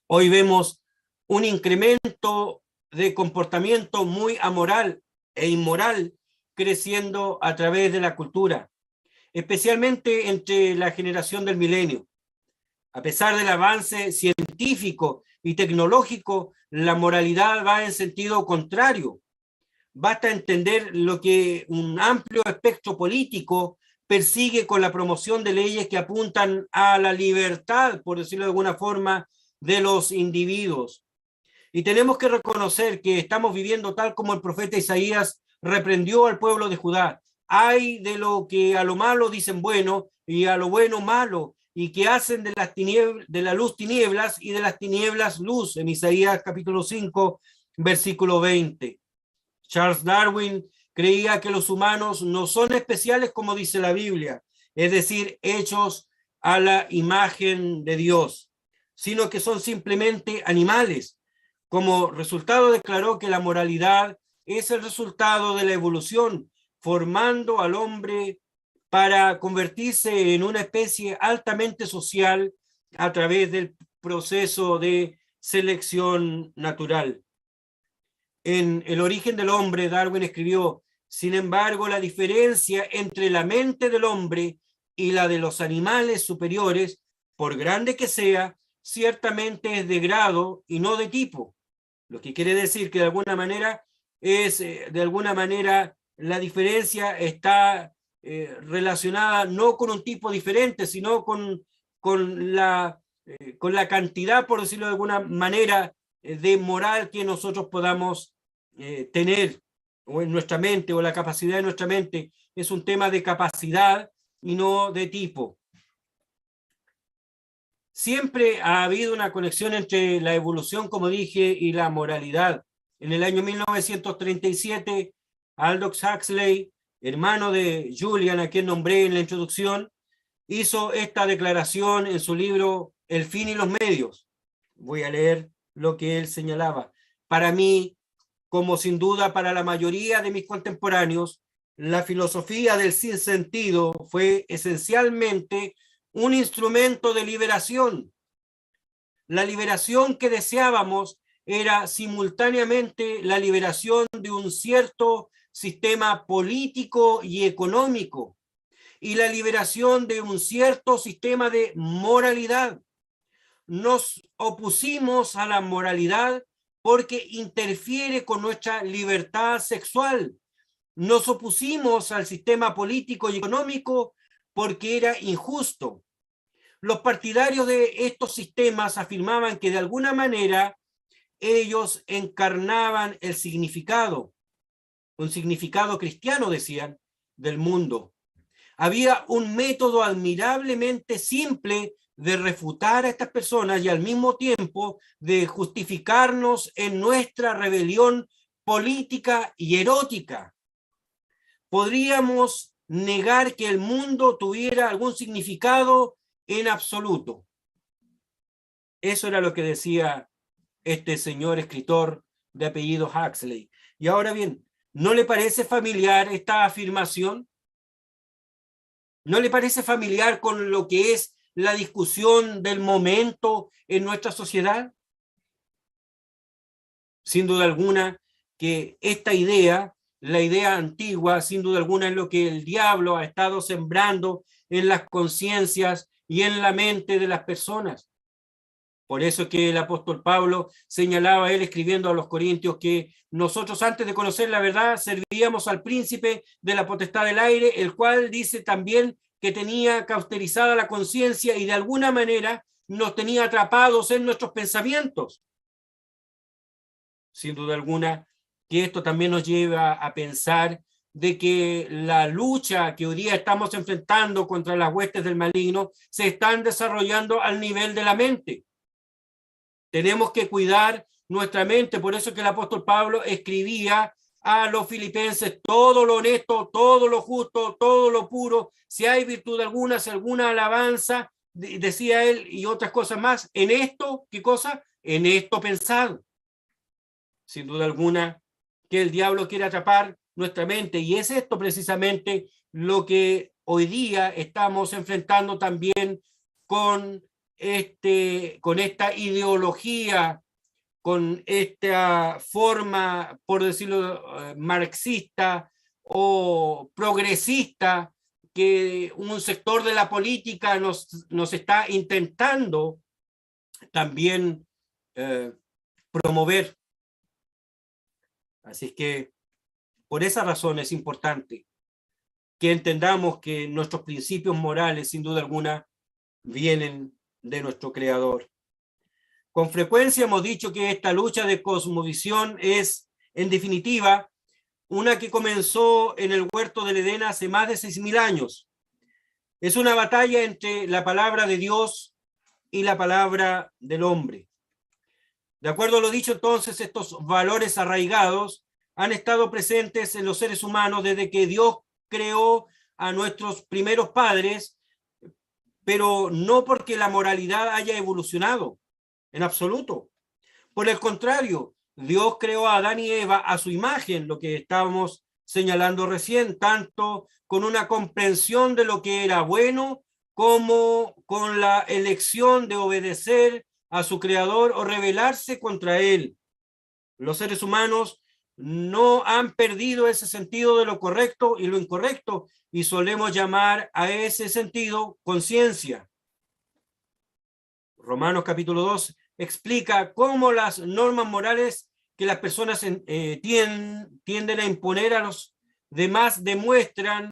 Hoy vemos un incremento de comportamiento muy amoral e inmoral creciendo a través de la cultura, especialmente entre la generación del milenio. A pesar del avance científico y tecnológico, la moralidad va en sentido contrario. Basta entender lo que un amplio espectro político persigue con la promoción de leyes que apuntan a la libertad, por decirlo de alguna forma, de los individuos. Y tenemos que reconocer que estamos viviendo tal como el profeta Isaías reprendió al pueblo de Judá. Hay de lo que a lo malo dicen bueno y a lo bueno malo, y que hacen de la luz tinieblas y de las tinieblas luz, en Isaías capítulo 5, versículo 20. Charles Darwin creía que los humanos no son especiales como dice la Biblia, es decir, hechos a la imagen de Dios, sino que son simplemente animales. Como resultado declaró que la moralidad es el resultado de la evolución, formando al hombre para convertirse en una especie altamente social a través del proceso de selección natural. En El origen del hombre, Darwin escribió: sin embargo, la diferencia entre la mente del hombre y la de los animales superiores, por grande que sea, ciertamente es de grado y no de tipo. Lo que quiere decir que de alguna manera la diferencia está relacionada no con un tipo diferente, sino con la cantidad, por decirlo de alguna manera, de moral que nosotros podamos tener o en nuestra mente, o la capacidad de nuestra mente. Es un tema de capacidad y no de tipo. Siempre ha habido una conexión entre la evolución, como dije, y la moralidad. En el año 1937, Aldous Huxley, hermano de Julian, a quien nombré en la introducción, hizo esta declaración en su libro El fin y los medios. Voy a leer lo que él señalaba. Para mí, como sin duda para la mayoría de mis contemporáneos, la filosofía del sinsentido fue esencialmente un instrumento de liberación. La liberación que deseábamos era simultáneamente la liberación de un cierto sistema político y económico y la liberación de un cierto sistema de moralidad. Nos opusimos a la moralidad porque interfiere con nuestra libertad sexual. Nos opusimos al sistema político y económico porque era injusto. Los partidarios de estos sistemas afirmaban que de alguna manera ellos encarnaban el significado, un significado cristiano, decían, del mundo. Había un método admirablemente simple de refutar a estas personas y al mismo tiempo de justificarnos en nuestra rebelión política y erótica. Podríamos negar que el mundo tuviera algún significado en absoluto. Eso era lo que decía este señor escritor de apellido Huxley. Y ahora bien, ¿no le parece familiar esta afirmación? ¿No le parece familiar con lo que es la discusión del momento en nuestra sociedad? Sin duda alguna que esta idea, la idea antigua, sin duda alguna es lo que el diablo ha estado sembrando en las conciencias y en la mente de las personas. Por eso que el apóstol Pablo señalaba, él escribiendo a los Corintios, que nosotros antes de conocer la verdad servíamos al príncipe de la potestad del aire, el cual dice también que tenía cauterizada la conciencia y de alguna manera nos tenía atrapados en nuestros pensamientos. Sin duda alguna que esto también nos lleva a pensar de que la lucha que hoy día estamos enfrentando contra las huestes del maligno se están desarrollando al nivel de la mente. Tenemos que cuidar nuestra mente, por eso que el apóstol Pablo escribía a los filipenses: todo lo honesto, todo lo justo, todo lo puro, si hay virtud alguna, si alguna alabanza, decía él, y otras cosas más, en esto, ¿qué cosa? En esto pensad. Sin duda alguna que el diablo quiere atrapar nuestra mente, y es esto precisamente lo que hoy día estamos enfrentando también con esta ideología, con esta forma, por decirlo, marxista o progresista, que un sector de la política nos está intentando también promover. Así es que por esa razón es importante que entendamos que nuestros principios morales, sin duda alguna, vienen de nuestro Creador. Con frecuencia hemos dicho que esta lucha de cosmovisión es, en definitiva, una que comenzó en el huerto del Edén hace más de 6.000 años. Es una batalla entre la palabra de Dios y la palabra del hombre. De acuerdo a lo dicho, entonces, estos valores arraigados han estado presentes en los seres humanos desde que Dios creó a nuestros primeros padres, pero no porque la moralidad haya evolucionado, en absoluto. Por el contrario, Dios creó a Adán y Eva a su imagen, lo que estábamos señalando recién, tanto con una comprensión de lo que era bueno, como con la elección de obedecer a su creador o rebelarse contra él. Los seres humanos no han perdido ese sentido de lo correcto y lo incorrecto, y solemos llamar a ese sentido conciencia. Romanos capítulo 2 explica cómo las normas morales que las personas tienden a imponer a los demás demuestran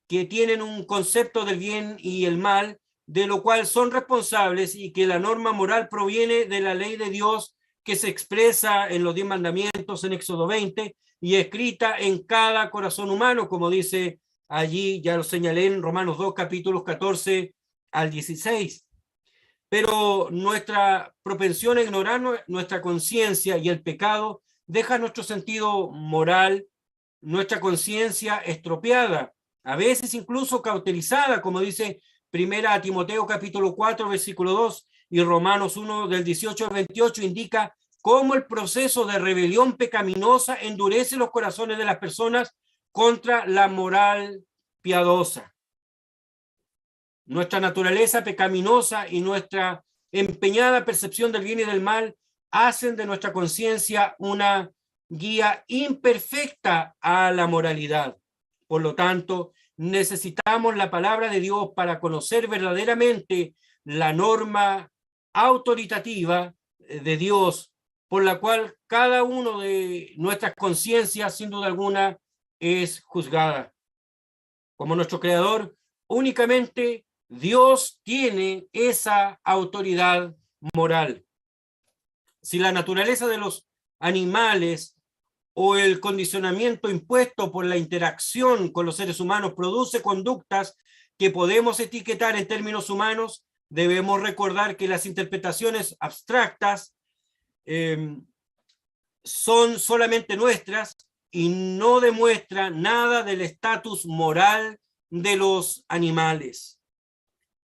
que tienen un concepto del bien y el mal, de lo cual son responsables, y que la norma moral proviene de la ley de Dios que se expresa en los 10 mandamientos en Éxodo 20 y escrita en cada corazón humano, como dice allí, ya lo señalé en Romanos 2, capítulos 14 al 16. Pero nuestra propensión a ignorar nuestra conciencia y el pecado deja nuestro sentido moral, nuestra conciencia estropeada, a veces incluso cauterizada, como dice Primera Timoteo capítulo 4, versículo 2, y Romanos 1 del 18 al 28 indica cómo el proceso de rebelión pecaminosa endurece los corazones de las personas contra la moral piadosa. Nuestra naturaleza pecaminosa y nuestra empeñada percepción del bien y del mal hacen de nuestra conciencia una guía imperfecta a la moralidad. Por lo tanto, necesitamos la palabra de Dios para conocer verdaderamente la norma autoritativa de Dios, por la cual cada uno de nuestras conciencias, sin duda alguna, es juzgada. Como nuestro Creador, únicamente Dios tiene esa autoridad moral. Si la naturaleza de los animales o el condicionamiento impuesto por la interacción con los seres humanos produce conductas que podemos etiquetar en términos humanos, debemos recordar que las interpretaciones abstractas son solamente nuestras y no demuestran nada del estatus moral de los animales.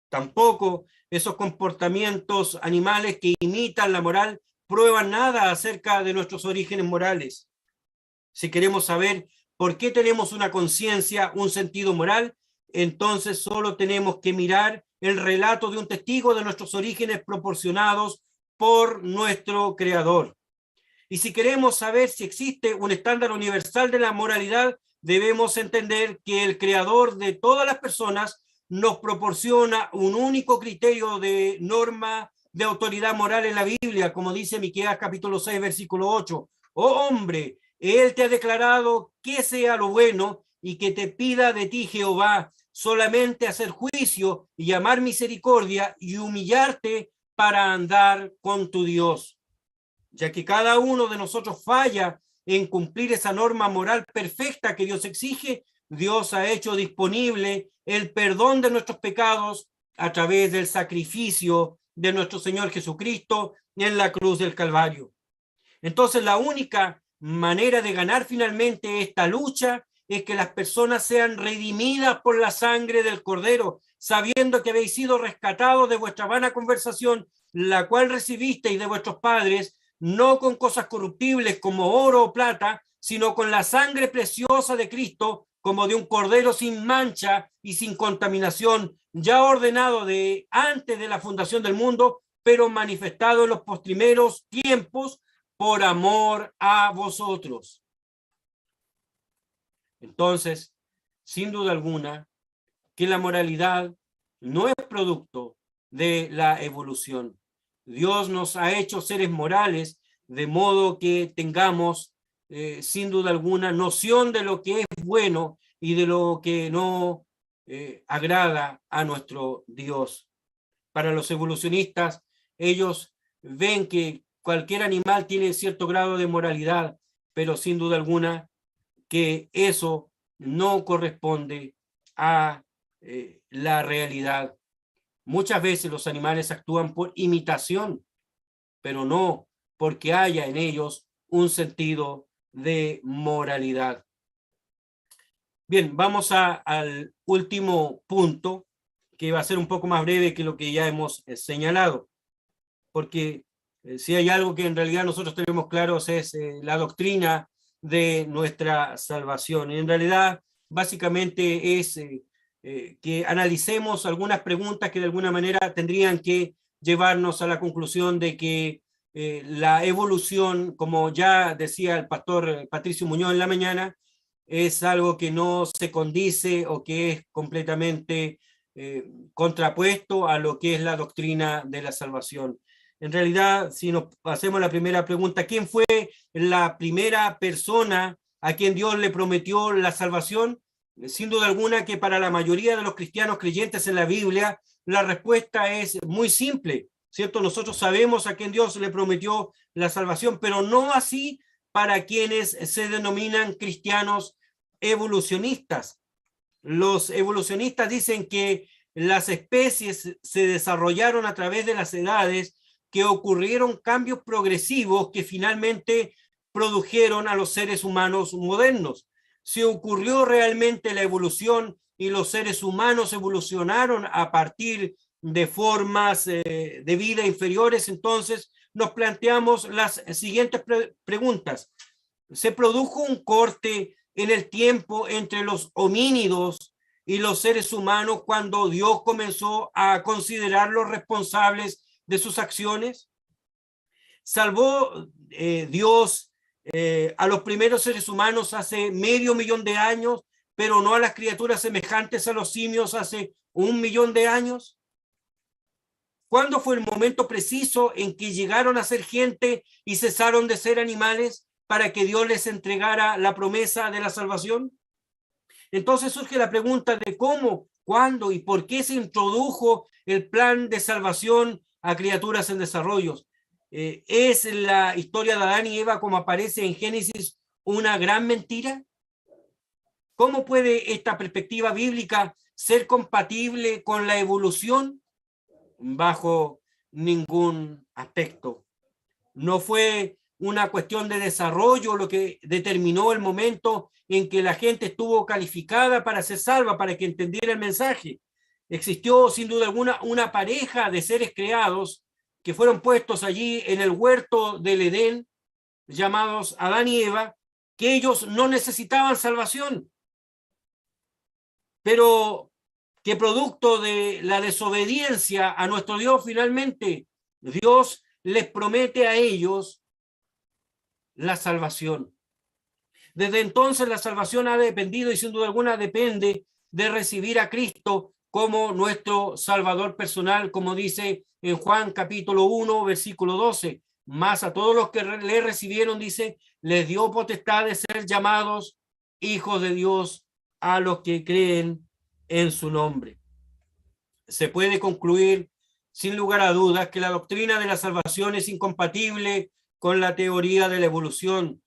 Tampoco esos comportamientos animales que imitan la moral prueban nada acerca de nuestros orígenes morales. Si queremos saber por qué tenemos una conciencia, un sentido moral, entonces solo tenemos que mirar el relato de un testigo de nuestros orígenes proporcionados por nuestro Creador. Y si queremos saber si existe un estándar universal de la moralidad, debemos entender que el Creador de todas las personas nos proporciona un único criterio de norma de autoridad moral en la Biblia, como dice Miqueas capítulo 6, versículo 8. Oh hombre, Él te ha declarado que sea lo bueno y que te pida de ti Jehová solamente hacer juicio y amar misericordia y humillarte para andar con tu Dios. Ya que cada uno de nosotros falla en cumplir esa norma moral perfecta que Dios exige, Dios ha hecho disponible el perdón de nuestros pecados a través del sacrificio de nuestro Señor Jesucristo en la cruz del Calvario. Entonces, la única manera de ganar finalmente esta lucha es que las personas sean redimidas por la sangre del Cordero, sabiendo que habéis sido rescatados de vuestra vana conversación, la cual recibisteis de vuestros padres, no con cosas corruptibles como oro o plata, sino con la sangre preciosa de Cristo, como de un cordero sin mancha y sin contaminación, ya ordenado de antes de la fundación del mundo, pero manifestado en los postrimeros tiempos por amor a vosotros. Entonces, sin duda alguna, que la moralidad no es producto de la evolución. Dios nos ha hecho seres morales, de modo que tengamos, sin duda alguna, noción de lo que es bueno y de lo que no agrada a nuestro Dios. Para los evolucionistas, ellos ven que cualquier animal tiene cierto grado de moralidad, pero sin duda alguna que eso no corresponde a la realidad. Muchas veces los animales actúan por imitación, pero no porque haya en ellos un sentido de moralidad. Bien, vamos al último punto, que va a ser un poco más breve que lo que ya hemos señalado, porque si hay algo que en realidad nosotros tenemos claros es la doctrina de nuestra salvación. Y en realidad, básicamente es que analicemos algunas preguntas que de alguna manera tendrían que llevarnos a la conclusión de que la evolución, como ya decía el pastor Patricio Muñoz en la mañana, es algo que no se condice o que es completamente contrapuesto a lo que es la doctrina de la salvación. En realidad, si nos hacemos la primera pregunta, ¿quién fue la primera persona a quien Dios le prometió la salvación? Sin duda alguna que para la mayoría de los cristianos creyentes en la Biblia, la respuesta es muy simple, ¿cierto? Nosotros sabemos a quién Dios le prometió la salvación, pero no así para quienes se denominan cristianos evolucionistas. Los evolucionistas dicen que las especies se desarrollaron a través de las edades, que ocurrieron cambios progresivos que finalmente produjeron a los seres humanos modernos. Si ocurrió realmente la evolución y los seres humanos evolucionaron a partir de formas de vida inferiores, entonces nos planteamos las siguientes preguntas. ¿Se produjo un corte en el tiempo entre los homínidos y los seres humanos cuando Dios comenzó a considerarlos responsables de sus acciones? ¿Salvó Dios a los primeros seres humanos hace 500.000 de años, pero no a las criaturas semejantes a los simios hace 1.000.000 de años? ¿Cuándo fue el momento preciso en que llegaron a ser gente y cesaron de ser animales para que Dios les entregara la promesa de la salvación? Entonces surge la pregunta de cómo, cuándo y por qué se introdujo el plan de salvación a criaturas en desarrollo. ¿Es la historia de Adán y Eva, como aparece en Génesis, una gran mentira? ¿Cómo puede esta perspectiva bíblica ser compatible con la evolución? Bajo ningún aspecto. No fue una cuestión de desarrollo lo que determinó el momento en que la gente estuvo calificada para ser salva, para que entendiera el mensaje. Existió sin duda alguna una pareja de seres creados que fueron puestos allí en el huerto del Edén, llamados Adán y Eva, que ellos no necesitaban salvación, pero que producto de la desobediencia a nuestro Dios, finalmente Dios les promete a ellos la salvación. Desde entonces la salvación ha dependido y sin duda alguna depende de recibir a Cristo como nuestro Salvador personal, como dice en Juan capítulo 1, versículo 12. Más a todos los que le recibieron, dice, les dio potestad de ser llamados hijos de Dios a los que creen en su nombre. Se puede concluir sin lugar a dudas que la doctrina de la salvación es incompatible con la teoría de la evolución.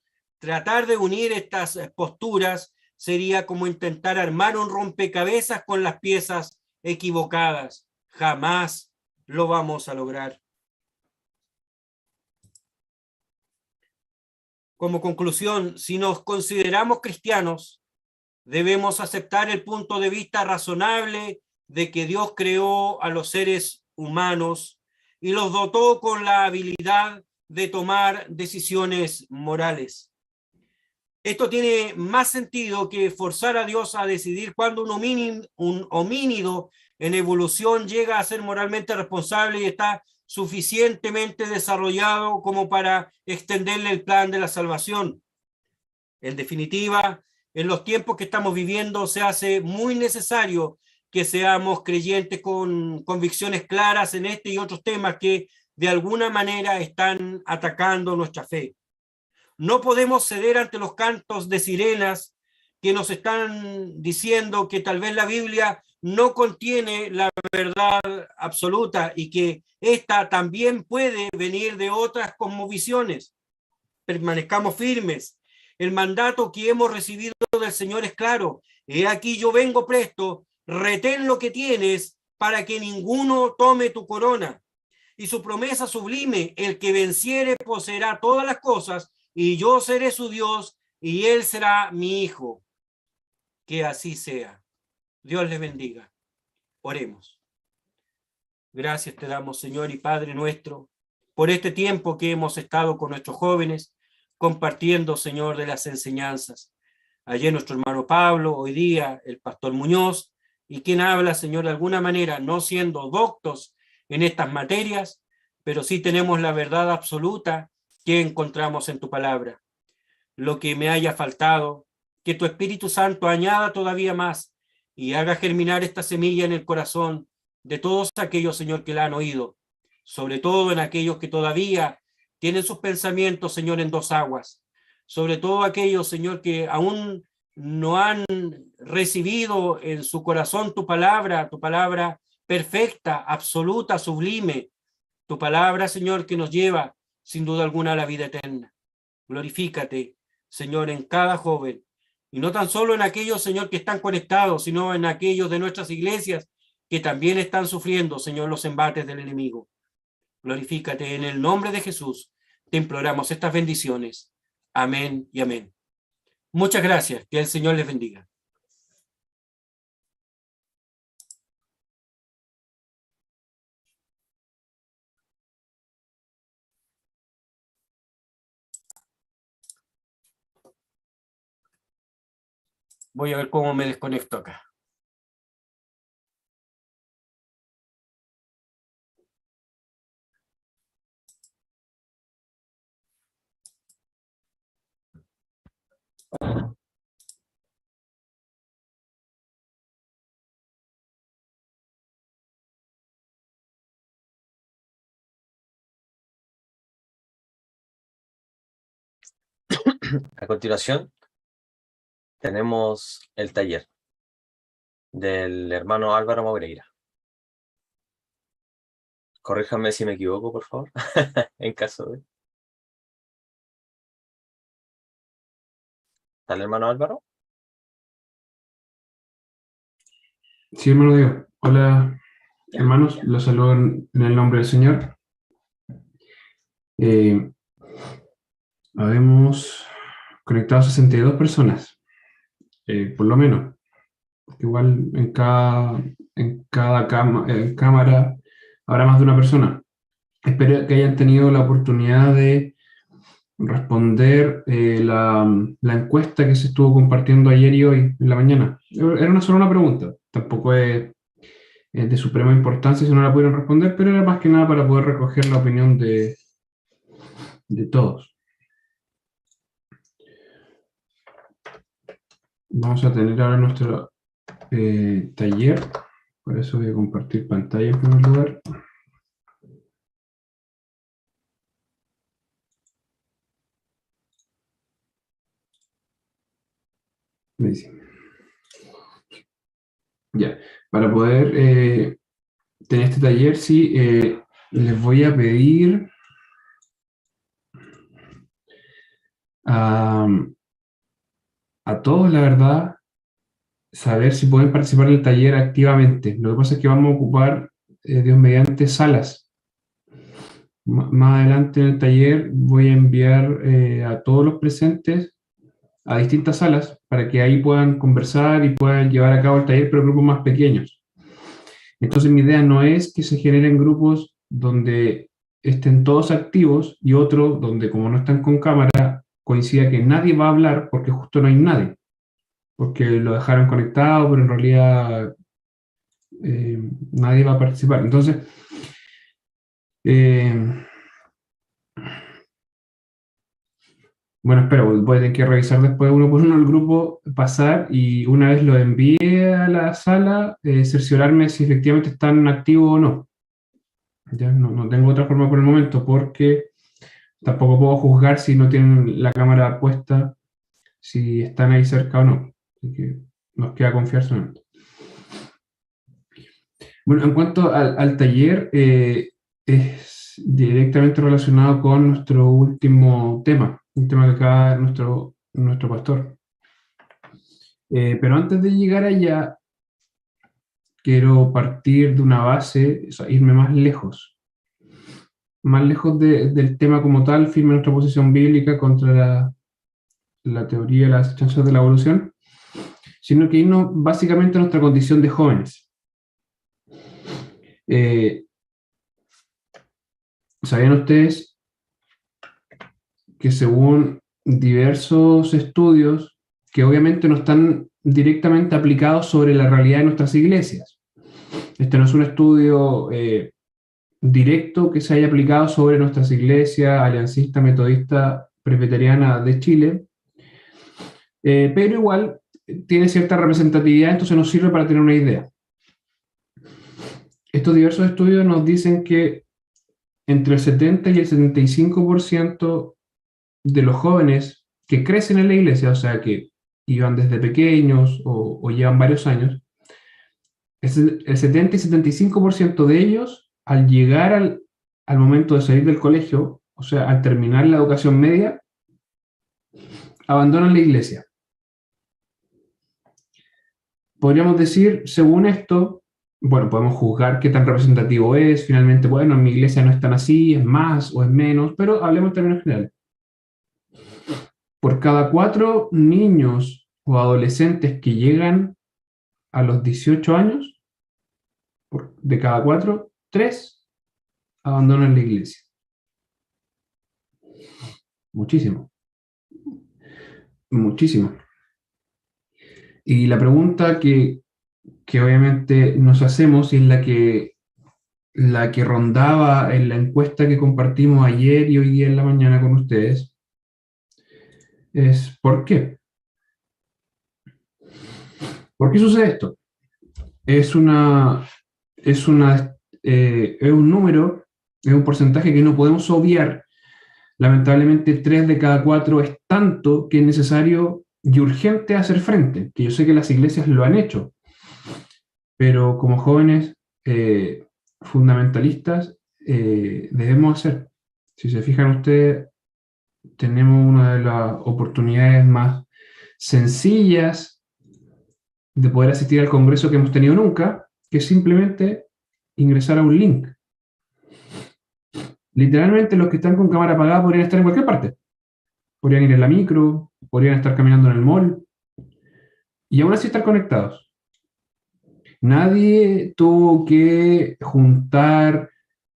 tratar de unir estas posturas sería como intentar armar un rompecabezas con las piezas equivocadas. Jamás lo vamos a lograr. Como conclusión, si nos consideramos cristianos, debemos aceptar el punto de vista razonable de que Dios creó a los seres humanos y los dotó con la habilidad de tomar decisiones morales. Esto tiene más sentido que forzar a Dios a decidir cuándo un homínido en evolución llega a ser moralmente responsable y está suficientemente desarrollado como para extenderle el plan de la salvación. En definitiva, en los tiempos que estamos viviendo se hace muy necesario que seamos creyentes con convicciones claras en este y otros temas que de alguna manera están atacando nuestra fe. No podemos ceder ante los cantos de sirenas que nos están diciendo que tal vez la Biblia no contiene la verdad absoluta y que esta también puede venir de otras cosmovisiones. Permanezcamos firmes. El mandato que hemos recibido del Señor es claro. He aquí yo vengo presto, retén lo que tienes para que ninguno tome tu corona. Y su promesa sublime, el que venciere poseerá todas las cosas, y yo seré su Dios, y él será mi hijo. Que así sea. Dios les bendiga. Oremos. Gracias te damos, Señor y Padre nuestro, por este tiempo que hemos estado con nuestros jóvenes, compartiendo, Señor, de las enseñanzas. Ayer nuestro hermano Pablo, hoy día el pastor Muñoz, y quien habla, Señor, de alguna manera, no siendo doctos en estas materias, pero sí tenemos la verdad absoluta que encontramos en tu palabra. Lo que me haya faltado, que tu Espíritu Santo añada todavía más y haga germinar esta semilla en el corazón de todos aquellos, Señor, que la han oído, sobre todo en aquellos que todavía tienen sus pensamientos, Señor, en dos aguas, sobre todo aquellos, Señor, que aún no han recibido en su corazón tu palabra perfecta, absoluta, sublime, tu palabra, Señor, que nos lleva sin duda alguna a la vida eterna. Glorifícate, Señor, en cada joven, y no tan solo en aquellos, Señor, que están conectados, sino en aquellos de nuestras iglesias que también están sufriendo, Señor, los embates del enemigo. Glorifícate en el nombre de Jesús. Te imploramos estas bendiciones. Amén y amén. Muchas gracias. Que el Señor les bendiga. Voy a ver cómo me desconecto acá. A continuación, tenemos el taller del hermano Álvaro Moreira. Corríjame si me equivoco, por favor, en caso de... ¿Está el hermano Álvaro? Sí, hermano Diego. Hola, hermanos. Los saludo en el nombre del Señor. Habemos conectado 62 personas, por lo menos. Igual en cada cámara habrá más de una persona. Espero que hayan tenido la oportunidad de responder la encuesta que se estuvo compartiendo ayer y hoy en la mañana. Era solo una pregunta, tampoco es de suprema importancia si no la pudieron responder, pero era más que nada para poder recoger la opinión de todos. Vamos a tener ahora nuestro taller, por eso voy a compartir pantalla en primer lugar. Ya, para poder tener este taller, sí, les voy a pedir a, a todos, la verdad, saber si pueden participar del taller activamente. Lo que pasa es que vamos a ocupar, Dios mediante, salas. Más adelante en el taller voy a enviar a todos los presentes a distintas salas para que ahí puedan conversar y puedan llevar a cabo el taller, pero grupos más pequeños. Entonces mi idea no es que se generen grupos donde estén todos activos y otro donde, como no están con cámara, coincida que nadie va a hablar porque justo no hay nadie, porque lo dejaron conectado, pero en realidad nadie va a participar. Entonces, bueno, espera, voy a tener que revisar después uno por uno el grupo, pasar y una vez lo envíe a la sala, cerciorarme si efectivamente están activos o no. Ya no tengo otra forma por el momento porque tampoco puedo juzgar si no tienen la cámara puesta, si están ahí cerca o no. Así que nos queda confiar solamente. Bueno, en cuanto al taller, es directamente relacionado con nuestro último tema, un tema que acaba nuestro pastor. Pero antes de llegar allá, quiero partir de una base, o sea, irme más lejos del tema como tal, firme nuestra posición bíblica contra la teoría de las chances de la evolución, sino que irnos básicamente a nuestra condición de jóvenes. ¿Sabían ustedes que según diversos estudios, que obviamente no están directamente aplicados sobre la realidad de nuestras iglesias? Este no es un estudio directo que se haya aplicado sobre nuestras iglesias aliancista, metodista, presbiteriana de Chile, pero igual tiene cierta representatividad, entonces nos sirve para tener una idea. Estos diversos estudios nos dicen que entre el 70 y el 75% de los jóvenes que crecen en la iglesia, o sea, que iban desde pequeños o llevan varios años, el 70 y 75% de ellos, al llegar al momento de salir del colegio, o sea, al terminar la educación media, abandonan la iglesia. Podríamos decir, según esto, bueno, podemos juzgar qué tan representativo es, finalmente, bueno, en mi iglesia no es tan así, es más o es menos, pero hablemos en términos generales. Por cada 4 niños o adolescentes que llegan a los 18 años, de cada 4, 3 abandonan la iglesia. Muchísimo. Muchísimo. Y la pregunta que obviamente nos hacemos, y es la que rondaba en la encuesta que compartimos ayer y hoy día en la mañana con ustedes, es ¿por qué? ¿Por qué sucede esto? Es un número, es un porcentaje que no podemos obviar. Lamentablemente 3 de cada 4 es tanto que es necesario y urgente hacer frente, que yo sé que las iglesias lo han hecho, pero como jóvenes fundamentalistas debemos hacer. Si se fijan ustedes, tenemos una de las oportunidades más sencillas de poder asistir al congreso que hemos tenido nunca, que es simplemente ingresar a un link. Literalmente los que están con cámara apagada podrían estar en cualquier parte. Podrían ir en la micro, podrían estar caminando en el mall, y aún así estar conectados. Nadie tuvo que juntar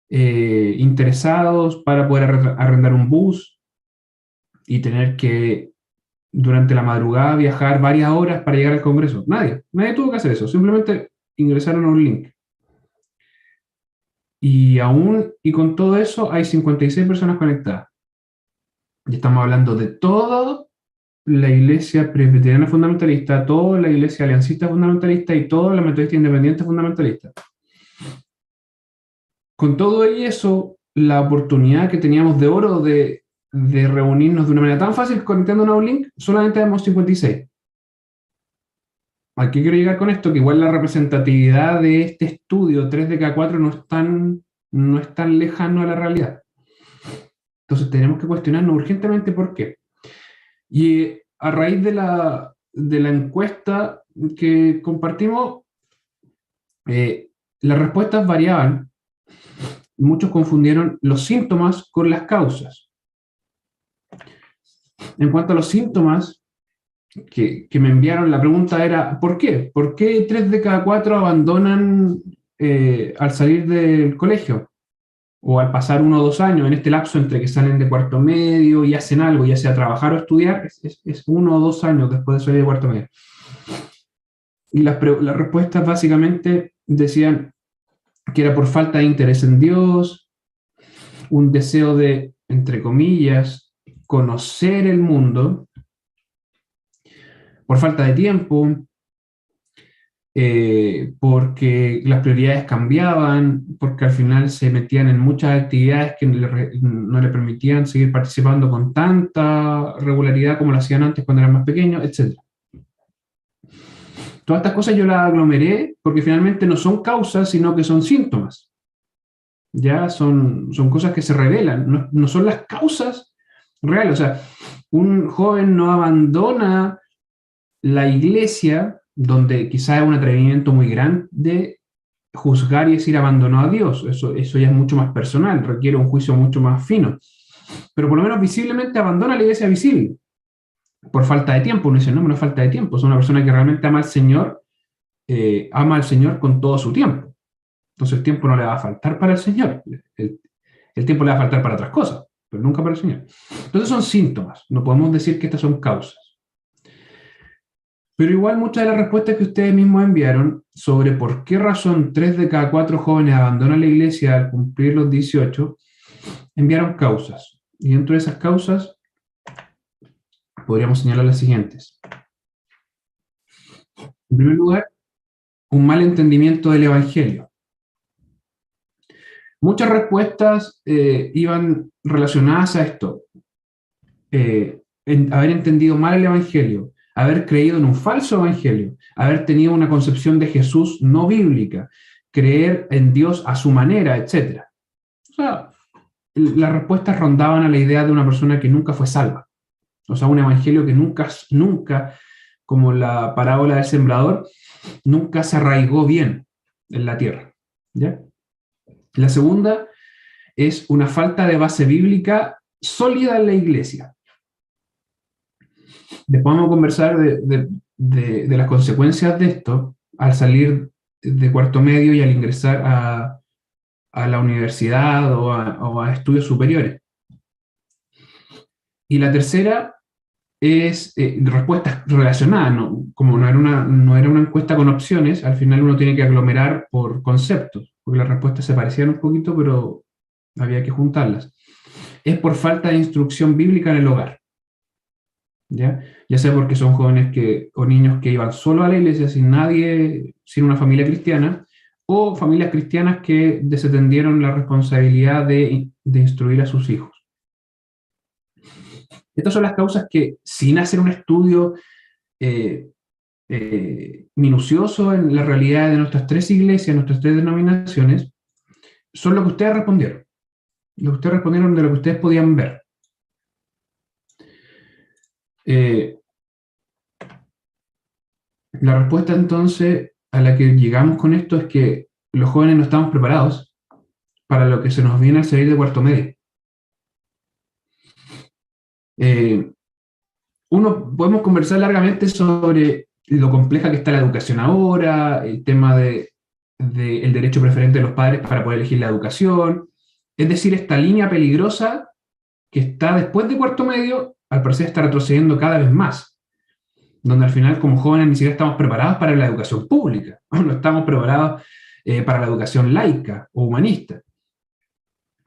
interesados para poder arrendar un bus y tener que, durante la madrugada, viajar varias horas para llegar al congreso. Nadie tuvo que hacer eso, simplemente ingresaron a un link. Y con todo eso hay 56 personas conectadas. Y estamos hablando de toda la iglesia presbiteriana fundamentalista, toda la iglesia aliancista fundamentalista y toda la metodista independiente fundamentalista. Con todo eso, la oportunidad que teníamos de oro de reunirnos de una manera tan fácil conectándonos a un link, solamente tenemos 56. ¿A qué quiero llegar con esto? Que igual la representatividad de este estudio, 3 de cada 4, no es tan lejano a la realidad. Entonces tenemos que cuestionarnos urgentemente por qué. Y a raíz de la encuesta que compartimos, las respuestas variaban. Muchos confundieron los síntomas con las causas. En cuanto a los síntomas que me enviaron, la pregunta era, ¿por qué? ¿Por qué 3 de cada 4 abandonan al salir del colegio? O al pasar 1 o 2 años, en este lapso entre que salen de cuarto medio y hacen algo, ya sea trabajar o estudiar, es 1 o 2 años después de salir de cuarto medio. Y las respuestas básicamente decían que era por falta de interés en Dios, un deseo de, entre comillas, conocer el mundo, por falta de tiempo, porque las prioridades cambiaban, porque al final se metían en muchas actividades que no le permitían seguir participando con tanta regularidad como lo hacían antes cuando eran más pequeños, etc. Todas estas cosas yo las aglomeré porque finalmente no son causas, sino que son síntomas. Ya son cosas que se revelan, no son las causas reales. O sea, un joven no abandona la iglesia, donde quizás es un atrevimiento muy grande juzgar y decir abandonó a Dios. Eso ya es mucho más personal, requiere un juicio mucho más fino. Pero por lo menos visiblemente abandona la iglesia visible. Por falta de tiempo. Uno dice, no es falta de tiempo. Es una persona que realmente ama al Señor con todo su tiempo. Entonces el tiempo no le va a faltar para el Señor. El tiempo le va a faltar para otras cosas, pero nunca para el Señor. Entonces son síntomas. No podemos decir que estas son causas. Pero igual muchas de las respuestas que ustedes mismos enviaron sobre por qué razón 3 de cada 4 jóvenes abandonan la iglesia al cumplir los 18, enviaron causas. Y dentro de esas causas podríamos señalar las siguientes. En primer lugar, un mal entendimiento del Evangelio. Muchas respuestas iban relacionadas a esto. Haber entendido mal el Evangelio, haber creído en un falso evangelio, haber tenido una concepción de Jesús no bíblica, creer en Dios a su manera, etc. O sea, las respuestas rondaban a la idea de una persona que nunca fue salva. O sea, un evangelio que nunca, como la parábola del sembrador, nunca se arraigó bien en la tierra. ¿Ya? La segunda es una falta de base bíblica sólida en la iglesia. Después vamos a conversar de las consecuencias de esto al salir de cuarto medio y al ingresar a la universidad o a estudios superiores. Y la tercera es respuestas relacionadas, ¿no? Como no era una encuesta con opciones, al final uno tiene que aglomerar por conceptos, porque las respuestas se parecían un poquito, pero había que juntarlas. Es por falta de instrucción bíblica en el hogar. Ya sea porque son jóvenes o niños que iban solo a la iglesia sin nadie, sin una familia cristiana, o familias cristianas que desatendieron la responsabilidad de instruir a sus hijos. Estas son las causas que, sin hacer un estudio minucioso en la realidad de nuestras 3 iglesias, nuestras 3 denominaciones, son lo que ustedes respondieron. Lo que ustedes respondieron de lo que ustedes podían ver. La respuesta entonces a la que llegamos con esto es que los jóvenes no estamos preparados para lo que se nos viene al salir de cuarto medio. Podemos conversar largamente sobre lo compleja que está la educación ahora, el tema del derecho preferente de los padres para poder elegir la educación, es decir, esta línea peligrosa que está después de cuarto medio, al parecer está retrocediendo cada vez más, donde al final como jóvenes ni siquiera estamos preparados para la educación pública, no estamos preparados para la educación laica o humanista.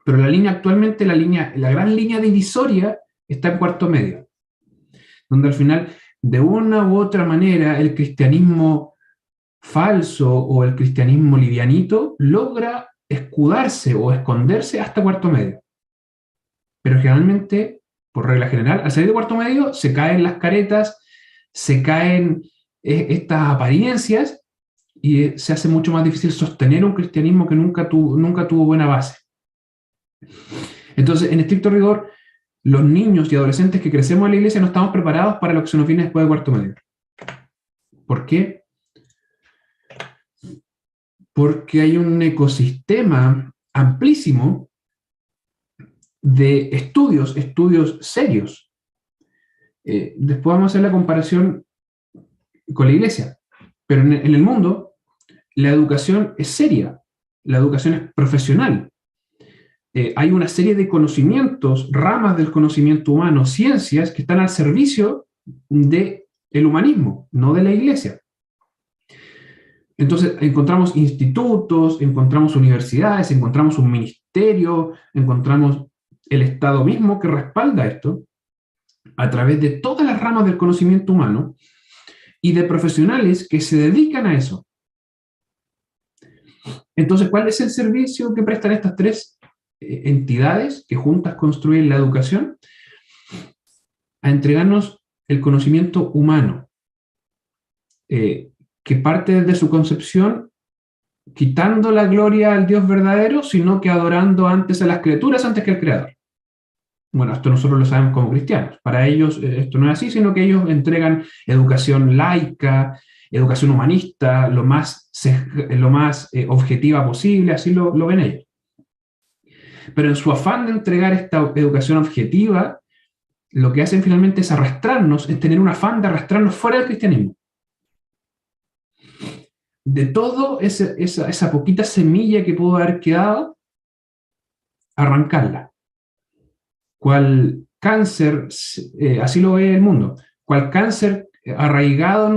Pero actualmente la gran línea divisoria está en cuarto medio, donde al final, de una u otra manera, el cristianismo falso o el cristianismo livianito logra escudarse o esconderse hasta cuarto medio. Pero generalmente, por regla general, al salir de cuarto medio se caen las caretas, se caen estas apariencias y se hace mucho más difícil sostener un cristianismo que nunca tuvo buena base. Entonces, en estricto rigor, los niños y adolescentes que crecemos en la iglesia no estamos preparados para lo que se nos viene después de cuarto medio. ¿Por qué? Porque hay un ecosistema amplísimo de estudios serios. Después vamos a hacer la comparación con la iglesia, pero en el mundo la educación es seria, la educación es profesional. Hay una serie de conocimientos, ramas del conocimiento humano, ciencias que están al servicio del humanismo, no de la iglesia. Entonces encontramos institutos, encontramos universidades, encontramos un ministerio, encontramos el Estado mismo que respalda esto a través de todas las ramas del conocimiento humano y de profesionales que se dedican a eso. Entonces, ¿cuál es el servicio que prestan estas tres entidades que juntas construyen la educación? A entregarnos el conocimiento humano, que parte desde su concepción, quitando la gloria al Dios verdadero, sino que adorando antes a las criaturas antes que al Creador. Bueno, esto nosotros lo sabemos como cristianos. Para ellos esto no es así, sino que ellos entregan educación laica, educación humanista, lo más objetiva posible, así lo ven ellos. Pero en su afán de entregar esta educación objetiva, lo que hacen finalmente es arrastrarnos, es tener un afán de arrastrarnos fuera del cristianismo. De todo esa poquita semilla que pudo haber quedado, arrancarla. Cual cáncer, así lo ve el mundo, cual cáncer arraigado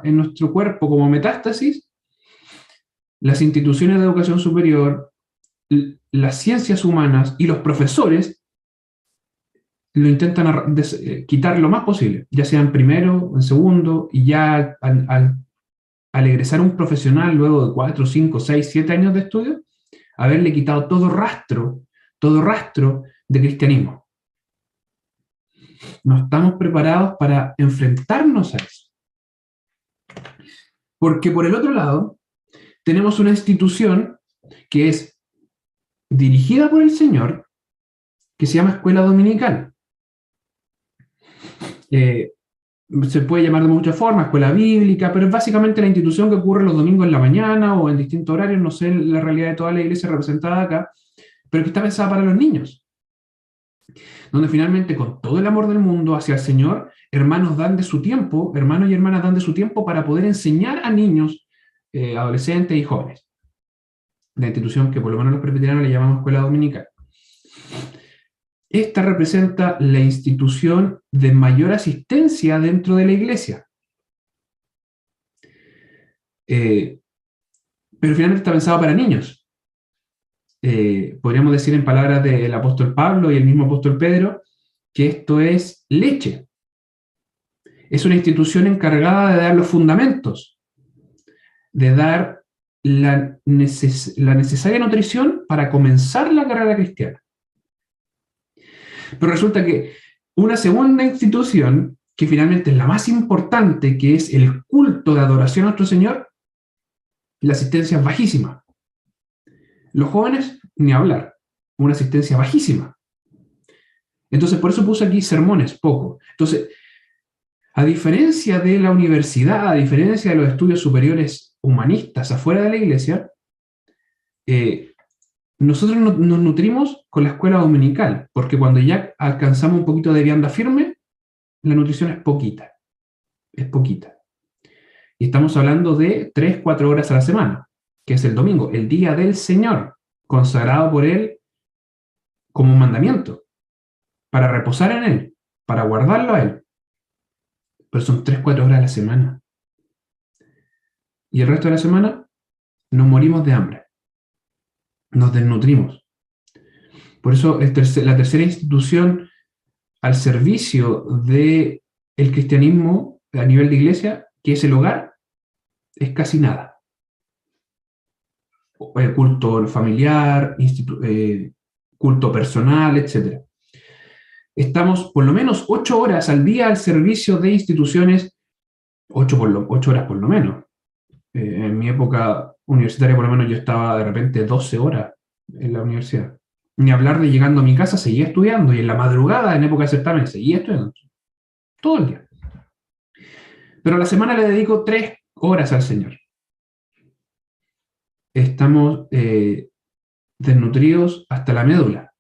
en nuestro cuerpo como metástasis, las instituciones de educación superior, las ciencias humanas y los profesores lo intentan quitar lo más posible, ya sea en primero, en segundo, y ya al egresar un profesional luego de 4, 5, 6, 7 años de estudio, haberle quitado todo rastro de cristianismo. No estamos preparados para enfrentarnos a eso. Porque por el otro lado, tenemos una institución que es dirigida por el Señor, que se llama Escuela Dominical. Se puede llamar de muchas formas, escuela bíblica, pero es básicamente la institución que ocurre los domingos en la mañana o en distintos horarios, no sé la realidad de toda la iglesia representada acá, pero que está pensada para los niños, donde finalmente con todo el amor del mundo hacia el Señor, hermanos y hermanas dan de su tiempo para poder enseñar a niños, adolescentes y jóvenes. La institución que por lo menos los presbiterianos le llamamos escuela dominical. Esta representa la institución de mayor asistencia dentro de la iglesia. Pero finalmente está pensado para niños. Podríamos decir en palabras del apóstol Pablo y el mismo apóstol Pedro, que esto es leche. Es una institución encargada de dar los fundamentos, de dar la necesaria nutrición para comenzar la carrera cristiana. Pero resulta que una segunda institución, que finalmente es la más importante, que es el culto de adoración a nuestro Señor, la asistencia es bajísima. Los jóvenes, ni hablar, una asistencia bajísima. Entonces, por eso puse aquí sermones, poco. Entonces, a diferencia de la universidad, a diferencia de los estudios superiores humanistas afuera de la iglesia, nosotros nos nutrimos con la escuela dominical, porque cuando ya alcanzamos un poquito de vianda firme, la nutrición es poquita. Es poquita. Y estamos hablando de 3-4 horas a la semana, que es el domingo, el día del Señor, consagrado por Él como un mandamiento, para reposar en Él, para guardarlo a Él. Pero son 3-4 horas a la semana. Y el resto de la semana nos morimos de hambre. Nos desnutrimos. Por eso la tercera institución al servicio del cristianismo a nivel de iglesia, que es el hogar, es casi nada. Culto familiar, culto personal, etc. Estamos por lo menos 8 horas al día al servicio de instituciones, 8 horas por lo menos. En mi época universitaria, por lo menos, yo estaba de repente 12 horas en la universidad. Ni hablar de llegando a mi casa, seguía estudiando, y en la madrugada, en época de certamen, seguía estudiando. Todo el día. Pero a la semana le dedico 3 horas al Señor. Estamos desnutridos hasta la médula,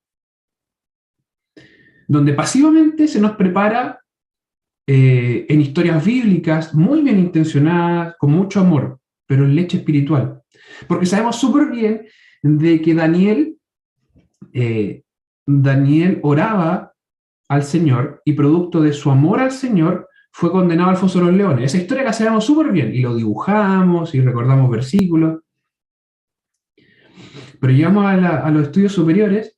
donde pasivamente se nos prepara en historias bíblicas muy bien intencionadas, con mucho amor, pero en leche espiritual. Porque sabemos súper bien de que Daniel oraba al Señor y producto de su amor al Señor fue condenado al foso de los leones. Esa historia la sabemos súper bien y lo dibujamos y recordamos versículos. Pero llegamos a los estudios superiores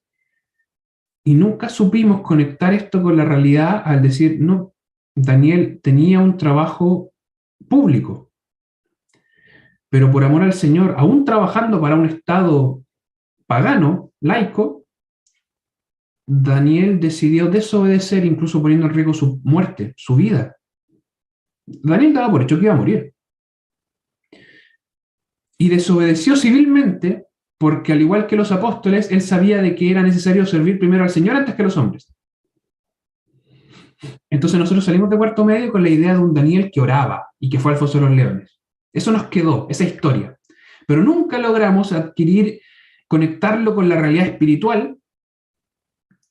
y nunca supimos conectar esto con la realidad al decir, no, Daniel tenía un trabajo público, pero por amor al Señor, aún trabajando para un estado pagano, laico, Daniel decidió desobedecer, incluso poniendo en riesgo su muerte, su vida. Daniel daba por hecho que iba a morir. Y desobedeció civilmente porque, al igual que los apóstoles, él sabía de que era necesario servir primero al Señor antes que a los hombres. Entonces nosotros salimos de cuarto medio con la idea de un Daniel que oraba y que fue al foso de los leones. Eso nos quedó, esa historia. Pero nunca logramos conectarlo con la realidad espiritual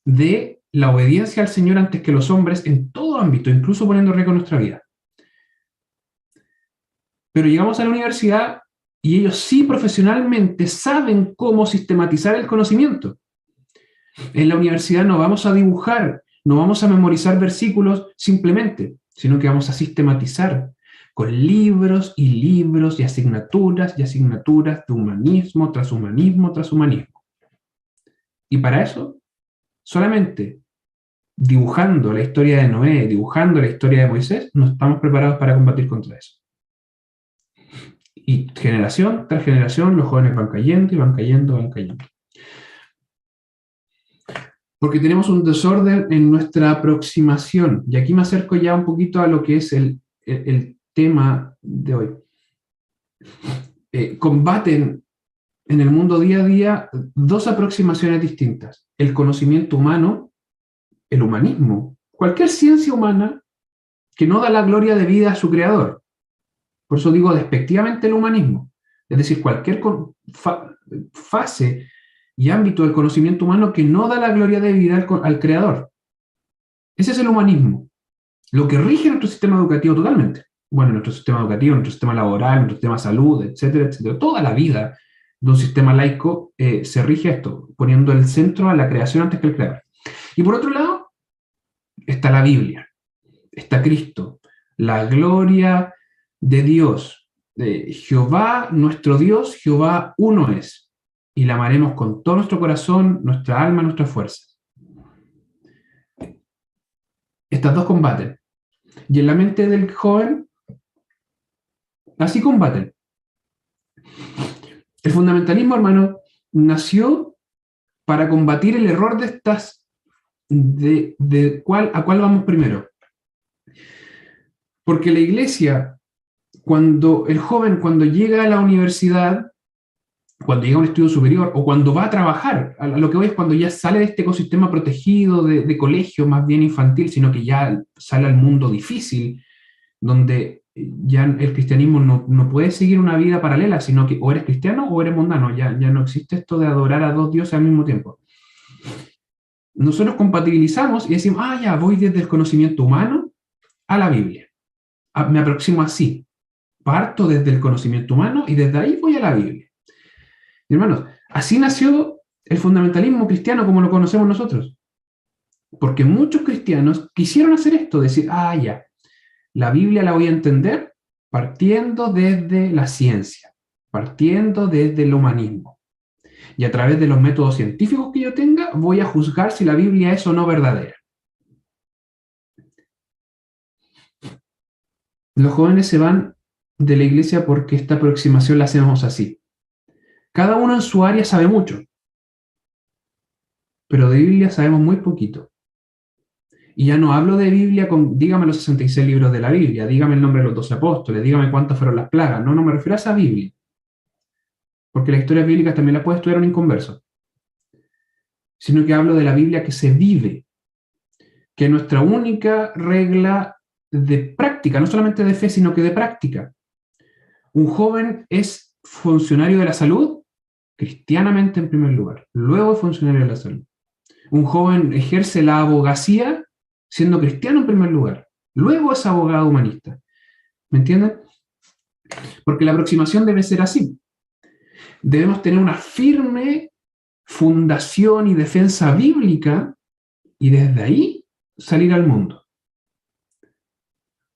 de la obediencia al Señor antes que los hombres en todo ámbito, incluso poniendo en riesgo nuestra vida. Pero llegamos a la universidad y ellos sí profesionalmente saben cómo sistematizar el conocimiento. En la universidad no vamos a dibujar, no vamos a memorizar versículos simplemente, sino que vamos a sistematizar con libros y libros y asignaturas de humanismo tras humanismo tras humanismo. Y para eso, solamente dibujando la historia de Noé, dibujando la historia de Moisés, no estamos preparados para combatir contra eso. Y generación tras generación los jóvenes van cayendo y van cayendo, van cayendo. Porque tenemos un desorden en nuestra aproximación. Y aquí me acerco ya un poquito a lo que es el tema de hoy. Combaten en el mundo día a día 2 aproximaciones distintas. El conocimiento humano, el humanismo. Cualquier ciencia humana que no da la gloria de vida a su creador. Por eso digo despectivamente el humanismo. Es decir, cualquier fase y ámbito del conocimiento humano que no da la gloria de vida al creador. Ese es el humanismo. Lo que rige nuestro sistema educativo totalmente. Bueno, nuestro sistema educativo, nuestro sistema laboral, nuestro sistema de salud, etcétera, etcétera. Toda la vida de un sistema laico se rige a esto, poniendo el centro a la creación antes que el creador. Y por otro lado, está la Biblia, está Cristo, la gloria de Dios. Jehová, nuestro Dios, Jehová uno es. Y la amaremos con todo nuestro corazón, nuestra alma, nuestras fuerzas. Estas 2 combaten. Y en la mente del joven, así combaten. El fundamentalismo, hermano, nació para combatir el error de estas, ¿a cuál vamos primero? Porque la iglesia, el joven cuando llega a la universidad, cuando llega a un estudio superior, o cuando va a trabajar, a lo que voy es cuando ya sale de este ecosistema protegido de colegio más bien infantil, sino que ya sale al mundo difícil, donde ya el cristianismo no puede seguir una vida paralela, sino que o eres cristiano o eres mundano, ya no existe esto de adorar a 2 dioses al mismo tiempo. Nosotros compatibilizamos y decimos, ya voy desde el conocimiento humano a la Biblia. Me aproximo así, parto desde el conocimiento humano y desde ahí voy a la Biblia. Hermanos, así nació el fundamentalismo cristiano como lo conocemos nosotros. Porque muchos cristianos quisieron hacer esto, decir, la Biblia la voy a entender partiendo desde la ciencia, partiendo desde el humanismo. Y a través de los métodos científicos que yo tenga, voy a juzgar si la Biblia es o no verdadera. Los jóvenes se van de la iglesia porque esta aproximación la hacemos así. Cada uno en su área sabe mucho, pero de Biblia sabemos muy poquito. Y ya no hablo de Biblia dígame los 66 libros de la Biblia, dígame el nombre de los 12 apóstoles, dígame cuántas fueron las plagas. No me refiero a esa Biblia. Porque las historias bíblicas también las puede estudiar un inconverso. sino que hablo de la Biblia que se vive, que es nuestra única regla de práctica, no solamente de fe, sino que de práctica. Un joven es funcionario de la salud, cristianamente en primer lugar, luego funcionario de la salud. Un joven ejerce la abogacía siendo cristiano en primer lugar, luego es abogado humanista. ¿Me entienden? Porque la aproximación debe ser así. Debemos tener una firme fundación y defensa bíblica y desde ahí salir al mundo.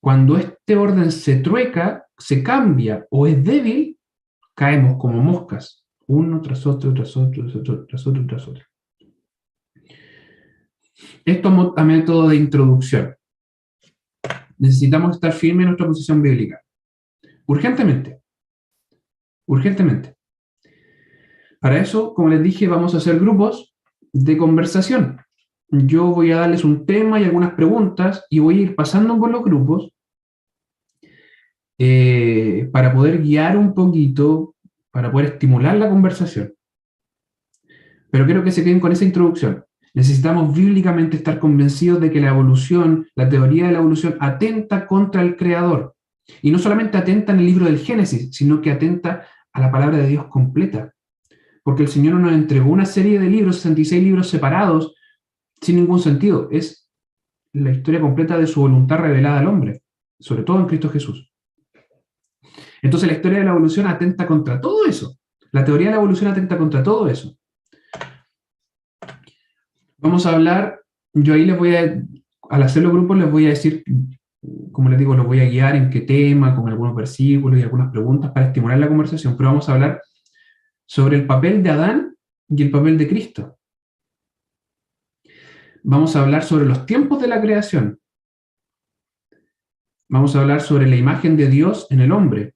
Cuando este orden se trueca, se cambia o es débil, caemos como moscas, uno tras otro, tras otro, tras otro, tras otro, tras otro. Esto a método de introducción. Necesitamos estar firmes en nuestra posición bíblica. Urgentemente. Urgentemente. Para eso, como les dije, vamos a hacer grupos de conversación. Yo voy a darles un tema y algunas preguntas y voy a ir pasando por los grupos para poder guiar un poquito, para poder estimular la conversación. Pero quiero que se queden con esa introducción. Necesitamos bíblicamente estar convencidos de que la evolución, la teoría de la evolución, atenta contra el Creador. Y no solamente atenta en el libro del Génesis, sino que atenta a la palabra de Dios completa. Porque el Señor nos entregó una serie de libros, 66 libros separados, sin ningún sentido. Es la historia completa de su voluntad revelada al hombre, sobre todo en Cristo Jesús. Entonces la historia de la evolución atenta contra todo eso. La teoría de la evolución atenta contra todo eso. Vamos a hablar, yo ahí les voy a, al hacer los grupos les voy a decir, como les digo, los voy a guiar en qué tema, con algunos versículos y algunas preguntas para estimular la conversación, pero vamos a hablar sobre el papel de Adán y el papel de Cristo. Vamos a hablar sobre los tiempos de la creación. Vamos a hablar sobre la imagen de Dios en el hombre.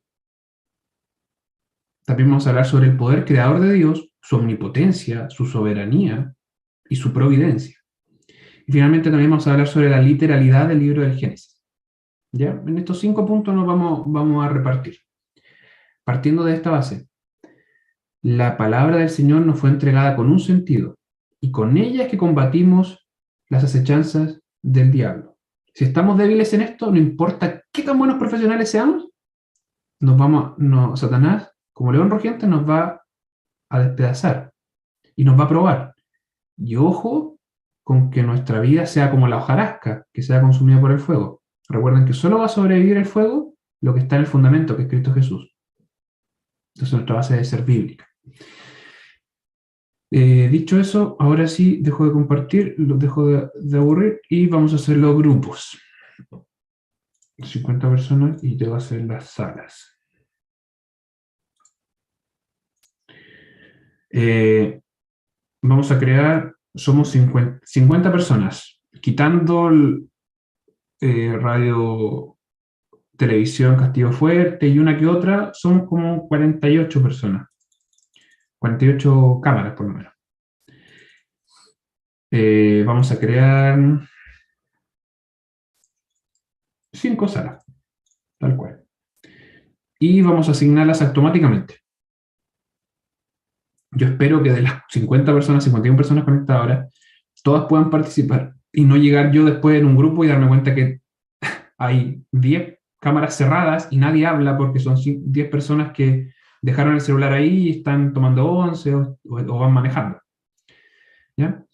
También vamos a hablar sobre el poder creador de Dios, su omnipotencia, su soberanía y su providencia. Y finalmente también vamos a hablar sobre la literalidad del libro del Génesis. ¿Ya? En estos 5 puntos nos vamos a repartir. Partiendo de esta base, la palabra del Señor nos fue entregada con un sentido, y con ella es que combatimos las acechanzas del diablo. Si estamos débiles en esto, no importa qué tan buenos profesionales seamos, Satanás, como león rugiente, nos va a despedazar y nos va a probar. Y ojo con que nuestra vida sea como la hojarasca, que sea consumida por el fuego. Recuerden que solo va a sobrevivir el fuego lo que está en el fundamento, que es Cristo Jesús. Entonces nuestra base debe ser bíblica. Dicho eso, ahora sí dejo de compartir, los dejo de aburrir y vamos a hacer los grupos. 50 personas y te voy a hacer las salas. Vamos a crear, somos 50 personas, quitando radio, televisión, Castillo Fuerte y una que otra, somos como 48 personas. 48 cámaras, por lo menos. Vamos a crear 5 salas, tal cual. Y vamos a asignarlas automáticamente. Yo espero que de las 50 personas, 51 personas conectadas ahora, todas puedan participar y no llegar yo después en un grupo y darme cuenta que hay 10 cámaras cerradas y nadie habla porque son 10 personas que dejaron el celular ahí y están tomando 11 o van manejando. ¿Ya?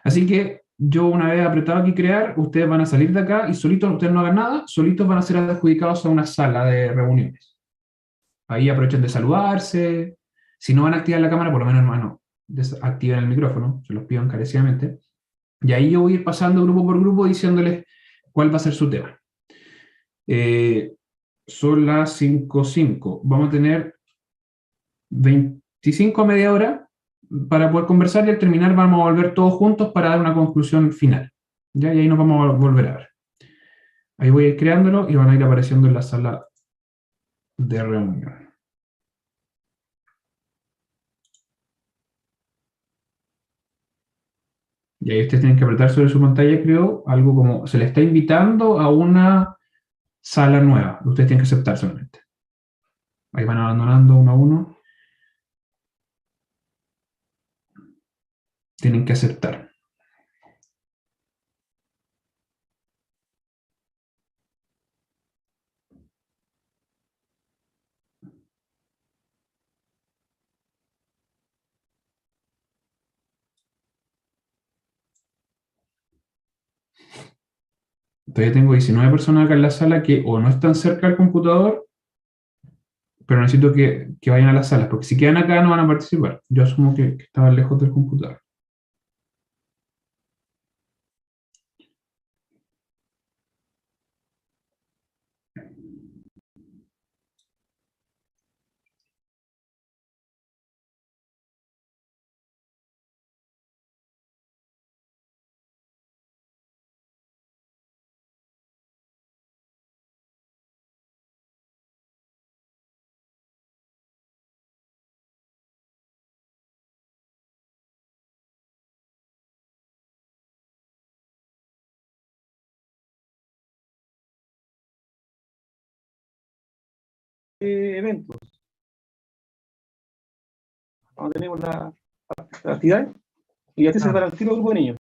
Así que yo una vez apretado aquí crear, ustedes van a salir de acá y solitos, ustedes no hagan nada, solitos van a ser adjudicados a una sala de reuniones. Ahí aprovechen de saludarse. Si no van a activar la cámara, por lo menos, hermano, activen el micrófono, se los pido encarecidamente. Y ahí yo voy a ir pasando grupo por grupo diciéndoles cuál va a ser su tema. Son las 5:05. Vamos a tener 25 a media hora para poder conversar y al terminar vamos a volver todos juntos para dar una conclusión final. ¿Ya? Y ahí nos vamos a volver a ver. Ahí voy a ir creándolo y van a ir apareciendo en la sala de reunión. Y ahí ustedes tienen que apretar sobre su pantalla, creo, algo como, se le está invitando a una sala nueva. Ustedes tienen que aceptar solamente. Ahí van abandonando uno a uno. Tienen que aceptar. Todavía tengo 19 personas acá en la sala que o no están cerca del computador, pero necesito que vayan a las salas, porque si quedan acá no van a participar. Yo asumo que estaban lejos del computador. Eventos. Cuando tenemos las actividades y así se para el tiro grupo de niños.